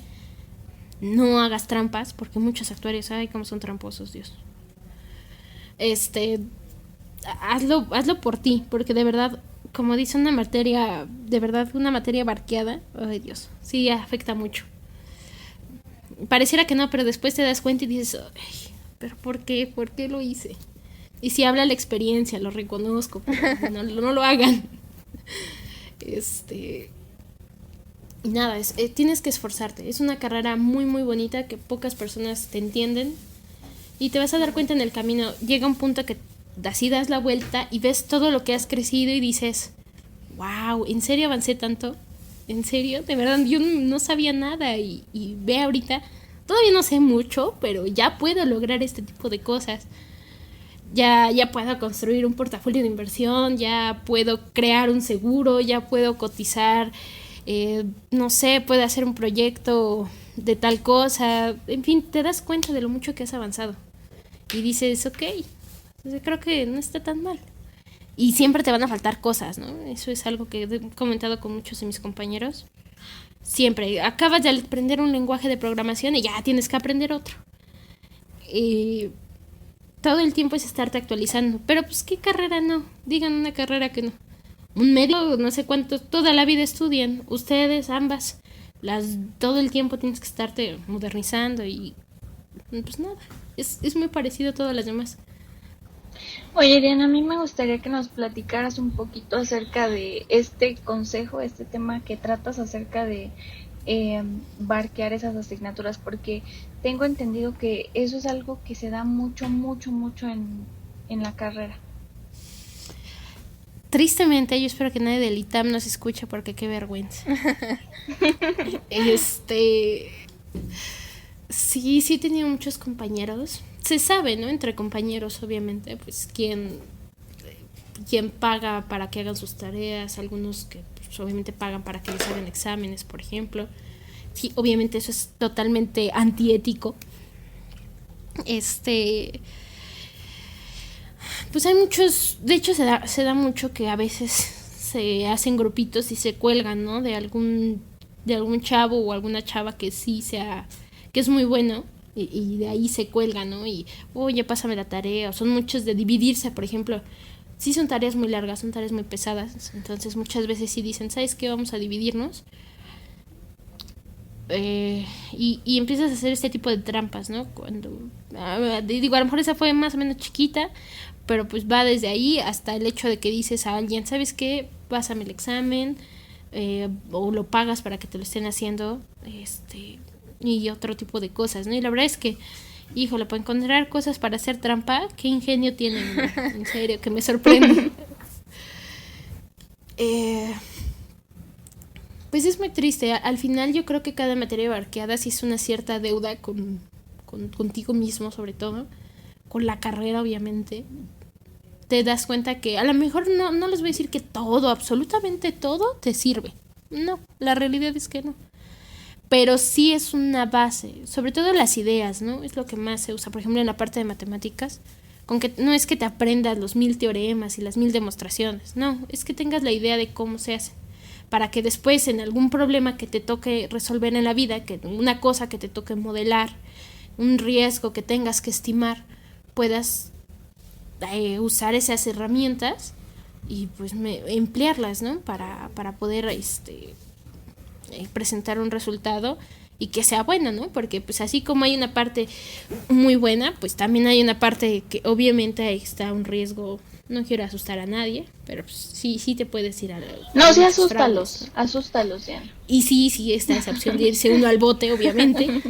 no hagas trampas, porque muchos actuarios, ay, cómo son tramposos, Dios. Hazlo por ti, porque de verdad, como dice una materia barqueada, ay Dios, sí afecta mucho. Pareciera que no, pero después te das cuenta y dices, ay, pero ¿por qué? ¿Por qué lo hice? Y si habla la experiencia, lo reconozco, pero no lo hagan. Y nada, tienes que esforzarte. Es una carrera muy muy bonita que pocas personas te entienden, y te vas a dar cuenta en el camino. Llega un punto que así das la vuelta y ves todo lo que has crecido y dices, wow, ¿en serio avancé tanto? ¿En serio? De verdad, yo no sabía nada y ve ahorita, todavía no sé mucho, pero ya puedo lograr este tipo de cosas. Ya puedo construir un portafolio de inversión, ya puedo crear un seguro, ya puedo cotizar, no sé, puedo hacer un proyecto de tal cosa. En fin, te das cuenta de lo mucho que has avanzado. Y dices, ok, creo que no está tan mal. Y siempre te van a faltar cosas, ¿no? Eso es algo que he comentado con muchos de mis compañeros. Siempre, acabas de aprender un lenguaje de programación y ya tienes que aprender otro. Todo el tiempo es estarte actualizando. Pero pues, ¿qué carrera no? Digan una carrera que no. Un medio, no sé cuánto, toda la vida estudian. Ustedes, ambas. Todo el tiempo tienes que estarte modernizando y pues nada. Es muy parecido a todas las demás. Oye, Diana, a mí me gustaría que nos platicaras un poquito acerca de este consejo, este tema que tratas acerca de barquear esas asignaturas, porque tengo entendido que eso es algo que se da mucho en la carrera. Tristemente, yo espero que nadie del ITAM nos escuche, porque qué vergüenza. Sí he tenido muchos compañeros. Se sabe, ¿no? Entre compañeros, obviamente, pues quién quien paga para que hagan sus tareas, algunos que pues, obviamente pagan para que les hagan exámenes, por ejemplo. Sí, obviamente eso es totalmente antiético. Pues hay muchos, de hecho se da mucho que a veces se hacen grupitos y se cuelgan, ¿no? De algún chavo o alguna chava que sí sea, que es muy bueno, y de ahí se cuelgan, ¿no? Y, oye, pásame la tarea. O son muchos de dividirse, por ejemplo. Sí son tareas muy largas, son tareas muy pesadas. Entonces muchas veces sí dicen, ¿sabes qué? Vamos a dividirnos. Y empiezas a hacer este tipo de trampas, ¿no? Digo, a lo mejor esa fue más o menos chiquita, pero pues va desde ahí hasta el hecho de que dices a alguien, ¿sabes qué? Pásame el examen, o lo pagas para que te lo estén haciendo, y otro tipo de cosas, ¿no? Y la verdad es que, híjole, para encontrar cosas para hacer trampa, qué ingenio tienen, ¿no? En serio, que me sorprende. Pues es muy triste. Al final yo creo que cada materia barqueada sí es una cierta deuda contigo mismo, sobre todo, con la carrera, obviamente. Te das cuenta que a lo mejor no les voy a decir que todo, absolutamente todo, te sirve. No, la realidad es que no. Pero sí es una base, sobre todo las ideas, ¿no? Es lo que más se usa, por ejemplo, en la parte de matemáticas. Con que no es que te aprendas los 1000 teoremas y las 1000 demostraciones, no, es que tengas la idea de cómo se hace, para que después en algún problema que te toque resolver en la vida, que una cosa que te toque modelar, un riesgo que tengas que estimar, puedas usar esas herramientas y pues emplearlas, ¿no? Para poder presentar un resultado y que sea buena, ¿no? Porque pues así como hay una parte muy buena, pues también hay una parte que obviamente ahí está un riesgo. No quiero asustar a nadie, pero pues sí te puedes ir a... No, sí, asústalos, ya. Y sí, está esa opción de irse uno al bote, obviamente.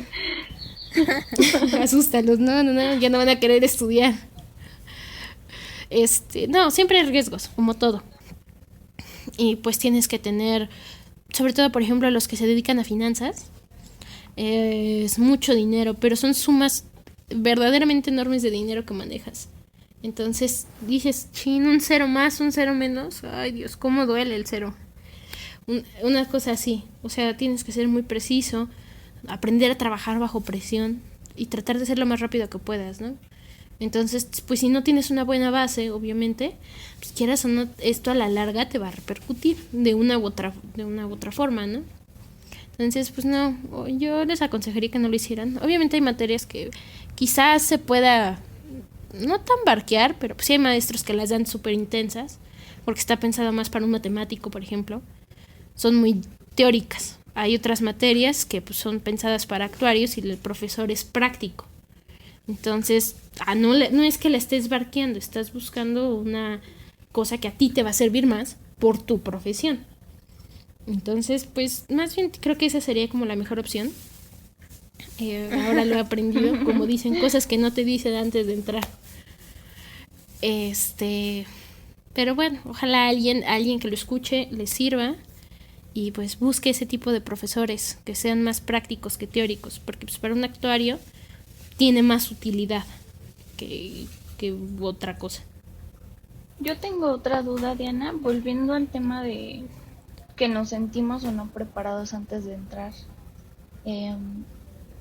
Asústalos, no, ya no van a querer estudiar. No, siempre hay riesgos, como todo. Y pues tienes que tener, sobre todo, por ejemplo, los que se dedican a finanzas, es mucho dinero, pero son sumas verdaderamente enormes de dinero que manejas. Entonces dices, chin, un cero más, un cero menos, ay Dios, cómo duele el cero. Una cosa así, o sea, tienes que ser muy preciso, aprender a trabajar bajo presión y tratar de ser lo más rápido que puedas, ¿no? Entonces, pues si no tienes una buena base, obviamente, pues quieras o no, esto a la larga te va a repercutir de una u otra forma, ¿no? Entonces, pues no, yo les aconsejaría que no lo hicieran. Obviamente hay materias que quizás se pueda no tan barquear, pero pues sí hay maestros que las dan súper intensas, porque está pensado más para un matemático, por ejemplo. Son muy teóricas. Hay otras materias que pues son pensadas para actuarios y el profesor es práctico. Entonces, no es que la estés barqueando, estás buscando una cosa que a ti te va a servir más por tu profesión. Entonces, pues más bien creo que esa sería como la mejor opción. Ahora lo he aprendido, como dicen, cosas que no te dicen antes de entrar. Pero bueno, ojalá alguien que lo escuche le sirva y pues busque ese tipo de profesores que sean más prácticos que teóricos, porque pues para un actuario tiene más utilidad que otra cosa. Yo tengo otra duda, Diana, volviendo al tema de que nos sentimos o no preparados antes de entrar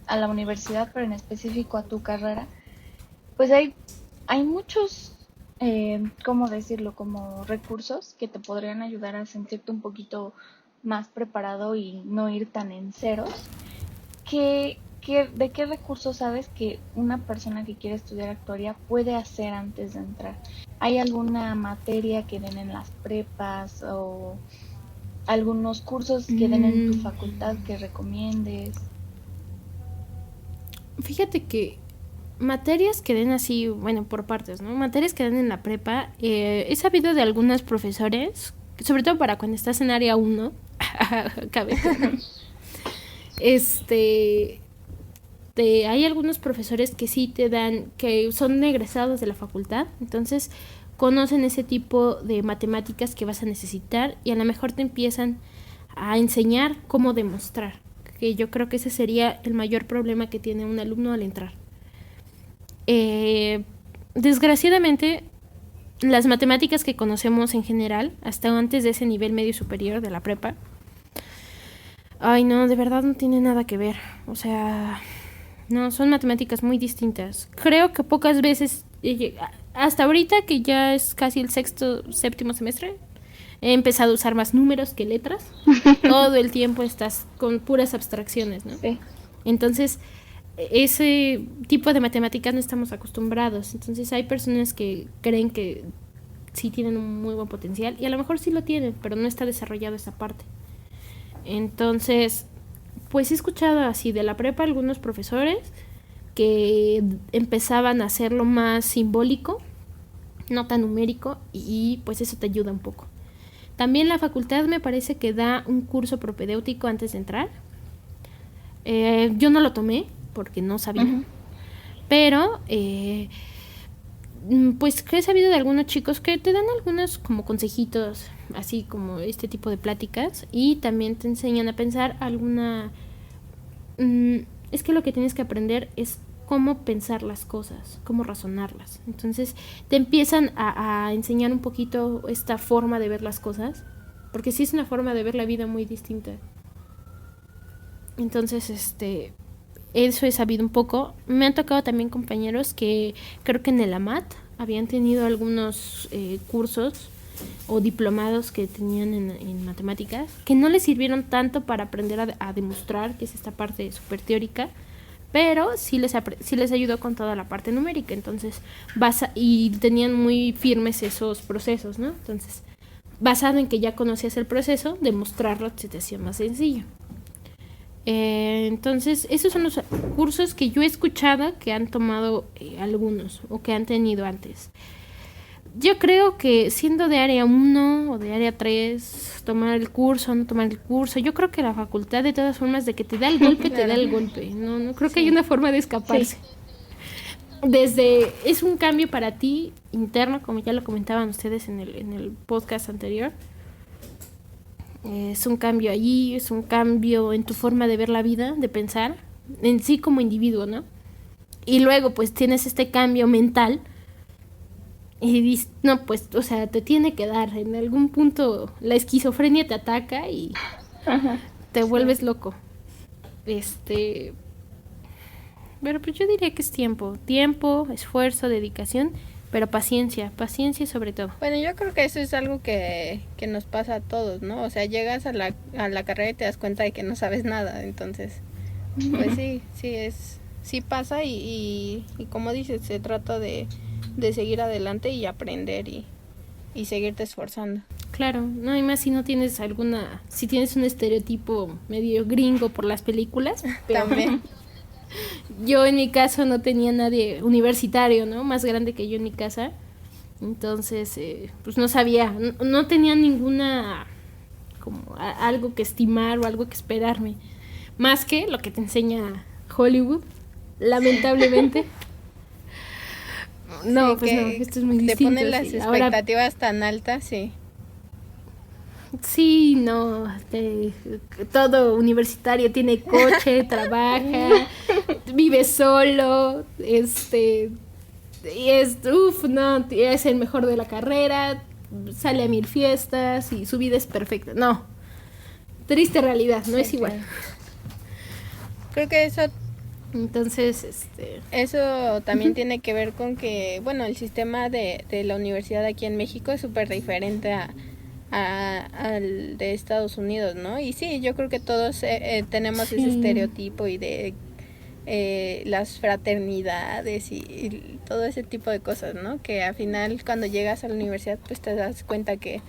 a la universidad, pero en específico a tu carrera. Pues hay muchos, ¿cómo decirlo? Como recursos que te podrían ayudar a sentirte un poquito más preparado y no ir tan en ceros. ¿De qué recursos sabes que una persona que quiere estudiar actuaría puede hacer antes de entrar? ¿Hay alguna materia que den en las prepas o algunos cursos que den en tu facultad que recomiendes? Fíjate que materias que den así, bueno, por partes, ¿no? Materias que den en la prepa, he sabido de algunos profesores, sobre todo para cuando estás en área 1, hay algunos profesores que sí te dan, que son egresados de la facultad, entonces conocen ese tipo de matemáticas que vas a necesitar y a lo mejor te empiezan a enseñar cómo demostrar, que yo creo que ese sería el mayor problema que tiene un alumno al entrar. Desgraciadamente, las matemáticas que conocemos en general, hasta antes de ese nivel medio superior de la prepa, ay no, de verdad no tiene nada que ver. O sea, no, son matemáticas muy distintas. Creo que pocas veces, hasta ahorita que ya es casi el sexto, séptimo semestre, he empezado a usar más números que letras. Todo el tiempo estás con puras abstracciones, ¿no? Sí. Entonces, ese tipo de matemáticas no estamos acostumbrados. Entonces, hay personas que creen que sí tienen un muy buen potencial y a lo mejor sí lo tienen, pero no está desarrollado esa parte. Entonces, pues he escuchado así de la prepa algunos profesores que empezaban a hacerlo más simbólico, no tan numérico, y pues eso te ayuda un poco. También la facultad me parece que da un curso propedéutico antes de entrar. Yo no lo tomé porque no sabía, pero pues he sabido de algunos chicos que te dan algunos como consejitos, así como este tipo de pláticas, y también te enseñan a pensar alguna... es que lo que tienes que aprender es cómo pensar las cosas, cómo razonarlas. Entonces te empiezan a enseñar un poquito esta forma de ver las cosas, porque sí es una forma de ver la vida muy distinta. Entonces, eso he sabido un poco. Me han tocado también compañeros que creo que en el AMAT habían tenido algunos cursos o diplomados que tenían en matemáticas, que no les sirvieron tanto para aprender a demostrar, que es esta parte súper teórica, pero sí les ayudó con toda la parte numérica. Entonces, y tenían muy firmes esos procesos, ¿no? Entonces, basado en que ya conocías el proceso, demostrarlo se te hacía más sencillo. Entonces, esos son los cursos que yo he escuchado que han tomado algunos o que han tenido antes. Yo creo que siendo de área 1 o de área 3, tomar el curso, no tomar el curso, yo creo que la facultad, de todas formas, de que te da el golpe, te da el golpe. No creo que hay una forma de escaparse. Desde, es un cambio para ti interno, como ya lo comentaban ustedes en el podcast anterior. Es un cambio allí, es un cambio en tu forma de ver la vida, de pensar, en sí como individuo, ¿no? Y luego, pues, tienes este cambio mental y dices, no, pues, o sea, te tiene que dar. En algún punto la esquizofrenia te ataca y te vuelves loco. Pero pues yo diría que es tiempo, esfuerzo, dedicación, pero paciencia sobre todo. Bueno, yo creo que eso es algo que nos pasa a todos, ¿no? O sea, llegas a la carrera y te das cuenta de que no sabes nada, entonces, pues sí pasa y como dices, se trata de seguir adelante y aprender y seguirte esforzando. Claro, no hay más si no tienes si tienes un estereotipo medio gringo por las películas. También. Yo en mi caso no tenía nadie universitario, ¿no? Más grande que yo en mi casa. Entonces, pues no sabía, no tenía ninguna, como algo que estimar o algo que esperarme. Más que lo que te enseña Hollywood, lamentablemente. No, sí, pues no, esto es muy distinto. Te ponen las expectativas tan altas, sí. Sí, no, todo universitario tiene coche, trabaja, vive solo, no, es el mejor de la carrera, sale a 1000 fiestas y su vida es perfecta. No, triste realidad, no es igual. Creo que eso... Entonces, eso también tiene que ver con que, bueno, el sistema de la universidad aquí en México es súper diferente al de Estados Unidos, ¿no? Y sí, yo creo que todos tenemos ese estereotipo y de las fraternidades y todo ese tipo de cosas, ¿no? Que al final cuando llegas a la universidad pues te das cuenta que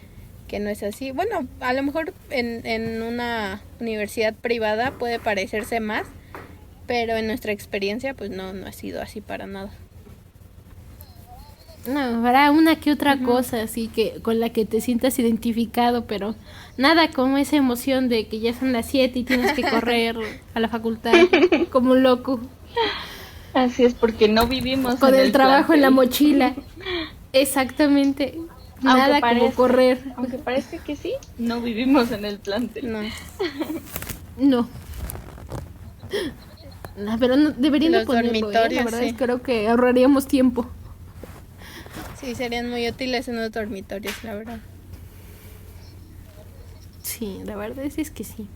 no es así. Bueno, a lo mejor en una universidad privada puede parecerse más, pero en nuestra experiencia pues no ha sido así para nada. No, habrá una que otra cosa así que con la que te sientas identificado, pero nada como esa emoción de que ya son las 7 y tienes que correr a la facultad como un loco. Así es, porque no vivimos con el trabajo en la mochila. Exactamente. Nada como correr. Aunque parezca que sí, no vivimos en el plantel. No. Pero no, deberían de ponerlo, dormitorios, la verdad es que creo que ahorraríamos tiempo. Sí, serían muy útiles en los dormitorios, la verdad. Sí, la verdad es que sí.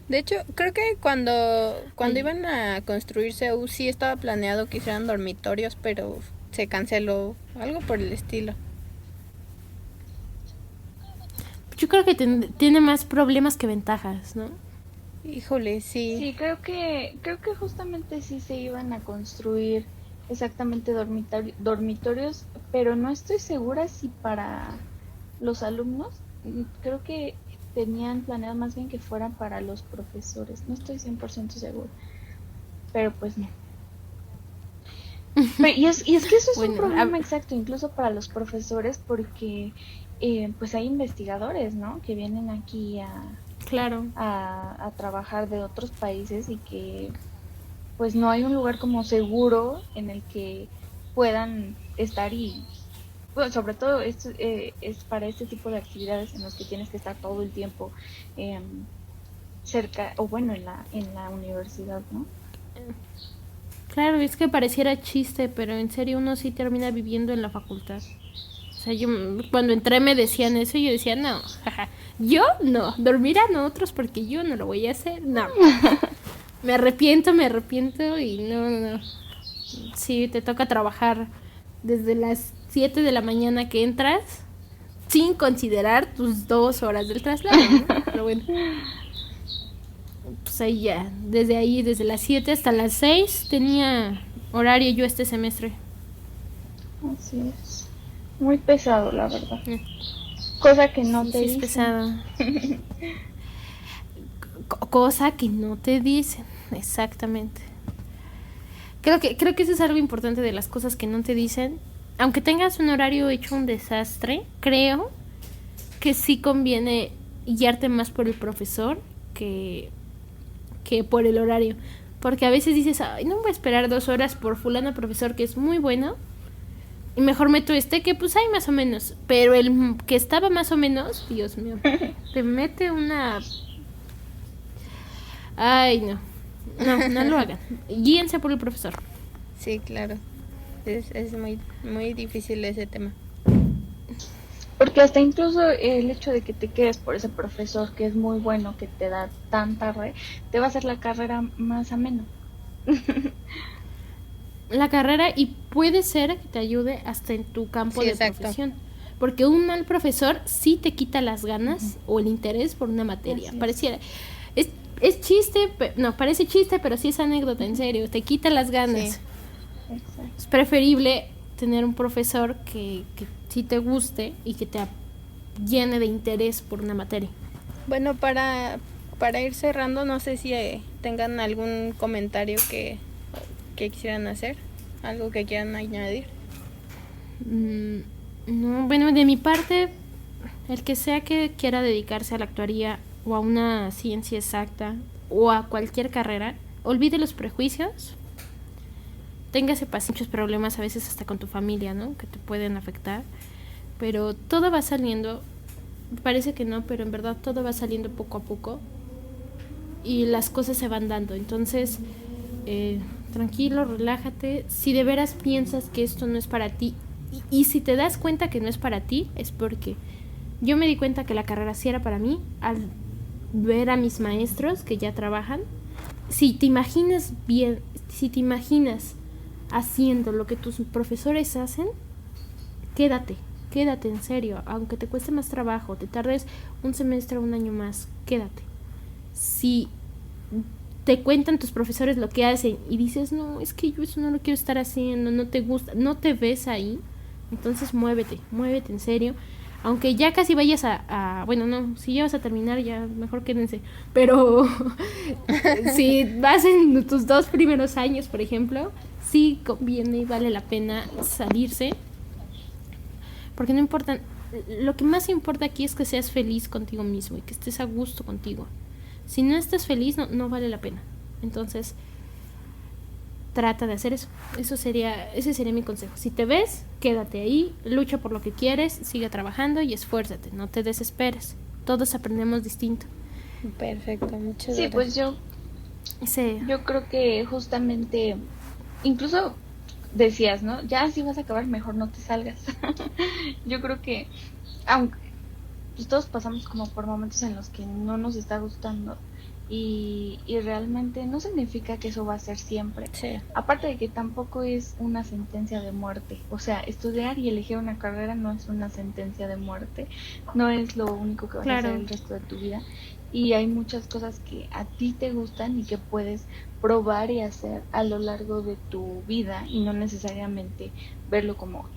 De hecho, creo que cuando iban a construir CEU sí estaba planeado que hicieran dormitorios, pero se canceló, algo por el estilo. Yo creo que tiene más problemas que ventajas, ¿no? Híjole, sí. Sí, creo que justamente sí se iban a construir exactamente dormitorios, pero no estoy segura si para los alumnos. Creo que tenían planeado más bien que fueran para los profesores. No estoy 100% segura, pero pues no. Y es que eso es Bueno, un problema exacto, incluso para los profesores, porque pues hay investigadores, ¿no? Que vienen aquí claro. a trabajar de otros países y que pues no hay un lugar como seguro en el que puedan estar y bueno, sobre todo esto es para este tipo de actividades en los que tienes que estar todo el tiempo cerca o bueno en la universidad, ¿no? Claro, es que pareciera chiste, pero en serio uno sí termina viviendo en la facultad. O sea, yo cuando entré me decían eso y yo decía, no, jaja, yo no, dormirán otros porque yo no lo voy a hacer, no. Me arrepiento y no. Sí, te toca trabajar desde las 7 de la mañana que entras sin considerar tus 2 horas del traslado, ¿no? Pero bueno. Pues ahí ya, desde las 7 hasta las 6 tenía horario yo este semestre. Así es. Muy pesado, la verdad. Cosa que no Sí, te sí dicen. es pesado. Cosa que no te dicen, exactamente. Creo que eso es algo importante de las cosas que no te dicen. Aunque tengas un horario hecho un desastre, creo que sí conviene guiarte más por el profesor que por el horario. Porque a veces dices, ay, no voy a esperar 2 horas por fulano profesor que es muy bueno. Y mejor meto que pues hay más o menos. Pero el que estaba más o menos, Dios mío, te mete una... Ay, no. No lo hagan. Guíense por el profesor. Sí, claro. Es muy, muy difícil ese tema. Porque hasta incluso el hecho de que te quedes por ese profesor que es muy bueno, que te da tan tarde, te va a hacer la carrera más amena. La carrera y puede ser que te ayude hasta en tu campo de profesión. Porque un mal profesor sí te quita las ganas o el interés por una materia. Pareciera... Es chiste, no, parece chiste, pero sí es anécdota, en serio, te quita las ganas. Sí. Es preferible tener un profesor que sí te guste y que te llene de interés por una materia. Bueno, para ir cerrando, no sé si tengan algún comentario que quisieran hacer, algo que quieran añadir. No, bueno, de mi parte, el que sea que quiera dedicarse a la actuaría o a una ciencia exacta o a cualquier carrera, olvide los prejuicios, téngase muchos problemas a veces hasta con tu familia, ¿no? Que te pueden afectar, pero todo va saliendo, parece que no, pero en verdad todo va saliendo poco a poco y las cosas se van dando, entonces tranquilo, relájate, si de veras piensas que esto no es para ti y si te das cuenta que no es para ti, es porque yo me di cuenta que la carrera sí era para mí al ver a mis maestros que ya trabajan. Si te imaginas bien, si te imaginas haciendo lo que tus profesores hacen, quédate en serio, aunque te cueste más trabajo, te tardes un semestre o un año más, quédate. Si te cuentan tus profesores lo que hacen y dices, no, es que yo eso no lo quiero estar haciendo, no te gusta, no te ves ahí, entonces muévete en serio. Aunque ya casi vayas bueno, no, si ya vas a terminar, ya mejor quédense. Pero si vas en tus 2 primeros años, por ejemplo, sí conviene y vale la pena salirse. Porque no importa, lo que más importa aquí es que seas feliz contigo mismo y que estés a gusto contigo. Si no estás feliz, no vale la pena. Entonces, trata de hacer eso. Ese sería mi consejo. Si te ves, quédate ahí, lucha por lo que quieres, sigue trabajando y esfuérzate, no te desesperes. Todos aprendemos distinto. Perfecto, muchas gracias. Sí, pues yo creo que justamente, incluso decías, ¿no? Ya si vas a acabar, mejor no te salgas. Yo creo que, aunque pues todos pasamos como por momentos en los que no nos está gustando y realmente no significa que eso va a ser siempre. Sí. Aparte de que tampoco es una sentencia de muerte. O sea, estudiar y elegir una carrera no es una sentencia de muerte. No es lo único que vas a hacer el resto de tu vida. Y hay muchas cosas que a ti te gustan y que puedes probar y hacer a lo largo de tu vida y no necesariamente verlo como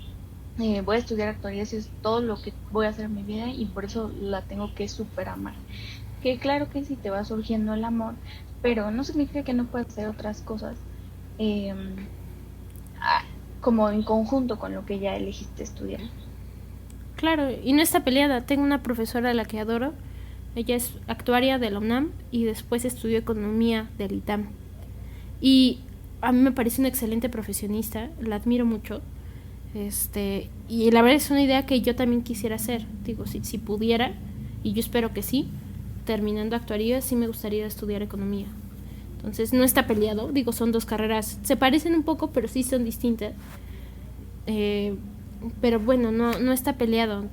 voy a estudiar actuaría, eso es todo lo que voy a hacer en mi vida y por eso la tengo que super amar. Que claro que sí te va surgiendo el amor, pero no significa que no puedas hacer otras cosas eh, como en conjunto con lo que ya elegiste estudiar. Claro, y no está peleada. Tengo una profesora a la que adoro. Ella es actuaria de la UNAM y después estudió economía del ITAM. Y a mí me parece una excelente profesionista, la admiro mucho. Y la verdad es una idea que yo también quisiera hacer. Digo, si pudiera, y yo espero que sí, terminando actuaría, sí me gustaría estudiar economía. Entonces no está peleado, digo, son dos carreras, se parecen un poco, pero sí son distintas. Pero bueno, no está peleado.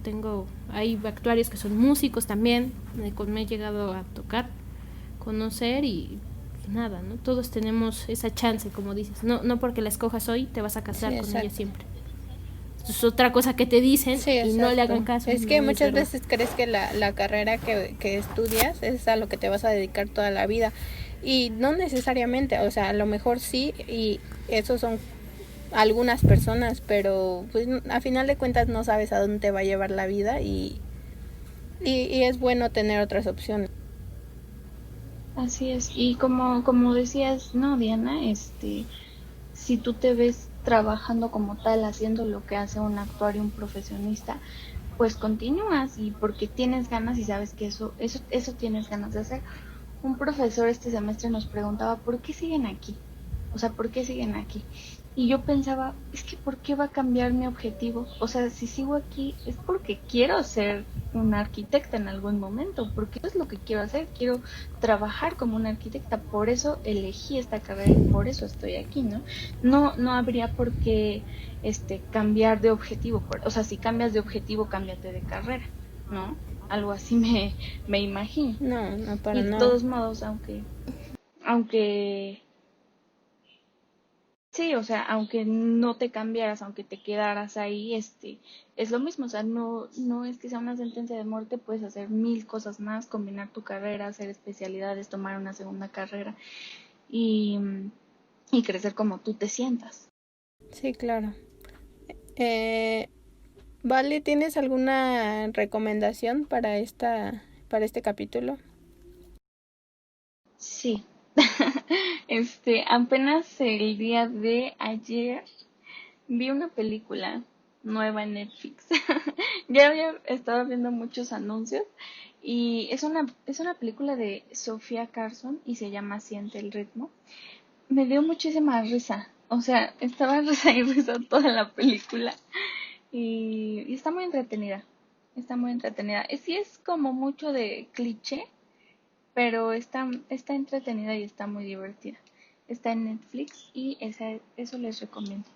Hay actuarios que son músicos también, me he llegado a tocar, conocer y nada, ¿no? Todos tenemos esa chance, como dices. No porque la escojas hoy te vas a casar con ella siempre. Es otra cosa que te dicen y no le hagan caso. Es que muchas veces crees que la carrera que estudias es a lo que te vas a dedicar toda la vida y no necesariamente, o sea, a lo mejor sí, y esos son algunas personas, pero pues a final de cuentas no sabes a dónde te va a llevar la vida y es bueno tener otras opciones. Así es, y como decías, no, Diana, si tú te ves trabajando como tal, haciendo lo que hace un actuario, un profesionista, pues continúas y porque tienes ganas y sabes que eso tienes ganas de hacer. Un profesor este semestre nos preguntaba, ¿por qué siguen aquí? O sea, ¿por qué siguen aquí? Y yo pensaba, es que ¿por qué va a cambiar mi objetivo? O sea, si sigo aquí es porque quiero ser una arquitecta en algún momento, porque es lo que quiero hacer, quiero trabajar como una arquitecta, por eso elegí esta carrera y por eso estoy aquí, ¿no? No habría por qué cambiar de objetivo, o sea, si cambias de objetivo, cámbiate de carrera, ¿no? Algo así me imagino. No para nada. Y de todos modos, aunque sí, o sea, aunque no te cambiaras, aunque te quedaras ahí, es lo mismo, o sea, no es que sea una sentencia de muerte, puedes hacer 1000 cosas más, combinar tu carrera, hacer especialidades, tomar una segunda carrera y crecer como tú te sientas. Sí, claro. Vale, ¿tienes alguna recomendación para este capítulo? Sí. Apenas el día de ayer vi una película nueva en Netflix. Ya había estado viendo muchos anuncios y es una película de Sofía Carson y se llama Siente el ritmo. Me dio muchísima risa. O sea, estaba risa y risa toda la película y está muy entretenida. Está muy entretenida. Sí es como mucho de cliché, pero está entretenida y está muy divertida. Está en Netflix y eso les recomiendo.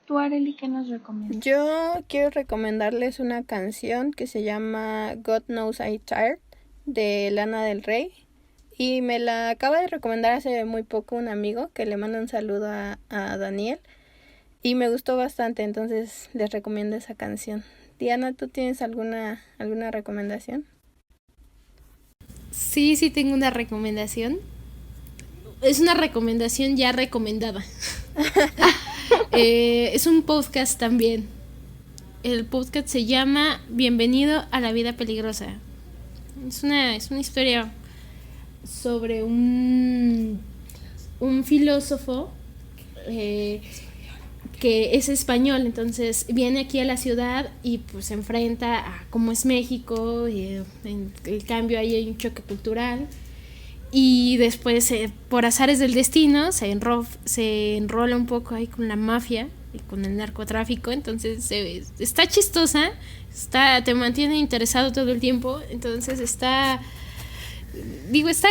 ¿Tú, Arely, qué nos recomiendas? Yo quiero recomendarles una canción que se llama God Knows I'm Tired de Lana del Rey y me la acaba de recomendar hace muy poco un amigo, que le mando un saludo a Daniel, y me gustó bastante, entonces les recomiendo esa canción. Diana, ¿tú tienes alguna recomendación? Sí, tengo una recomendación. Es una recomendación ya recomendada. Es un podcast también. El podcast se llama Bienvenido a la vida peligrosa. Es una historia sobre un filósofo que es español, entonces viene aquí a la ciudad y pues se enfrenta a cómo es México, y en el cambio ahí hay un choque cultural y después por azares del destino se enrola un poco ahí con la mafia y con el narcotráfico, entonces está chistosa, te mantiene interesado todo el tiempo, entonces está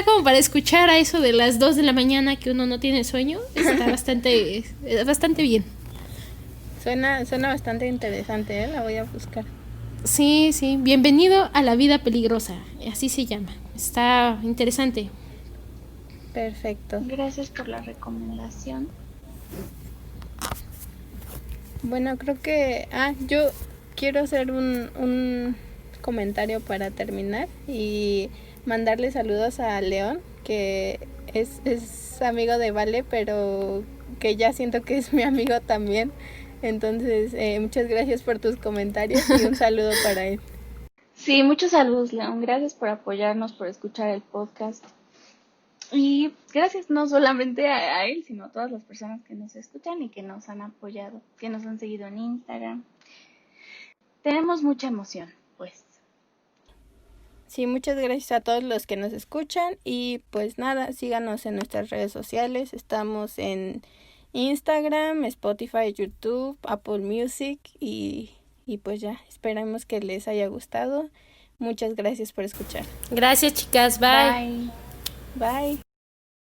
como para escuchar a eso de las 2 de la mañana que uno no tiene sueño, está bastante bien. Suena bastante interesante, ¿eh? La voy a buscar. Sí, sí, bienvenido a la vida peligrosa, así se llama. Está interesante. Perfecto. Gracias por la recomendación. Bueno, creo que... yo quiero hacer un comentario para terminar y mandarle saludos a León, que es amigo de Vale, pero que ya siento que es mi amigo también. Entonces, muchas gracias por tus comentarios y un saludo para él. Sí, muchos saludos, León. Gracias por apoyarnos, por escuchar el podcast. Y gracias no solamente a él, sino a todas las personas que nos escuchan y que nos han apoyado, que nos han seguido en Instagram. Tenemos mucha emoción, pues. Sí, muchas gracias a todos los que nos escuchan y pues nada, síganos en nuestras redes sociales. Estamos en Instagram, Spotify, YouTube, Apple Music y pues ya, esperamos que les haya gustado. Muchas gracias por escuchar. Gracias, chicas. Bye. Bye. Bye.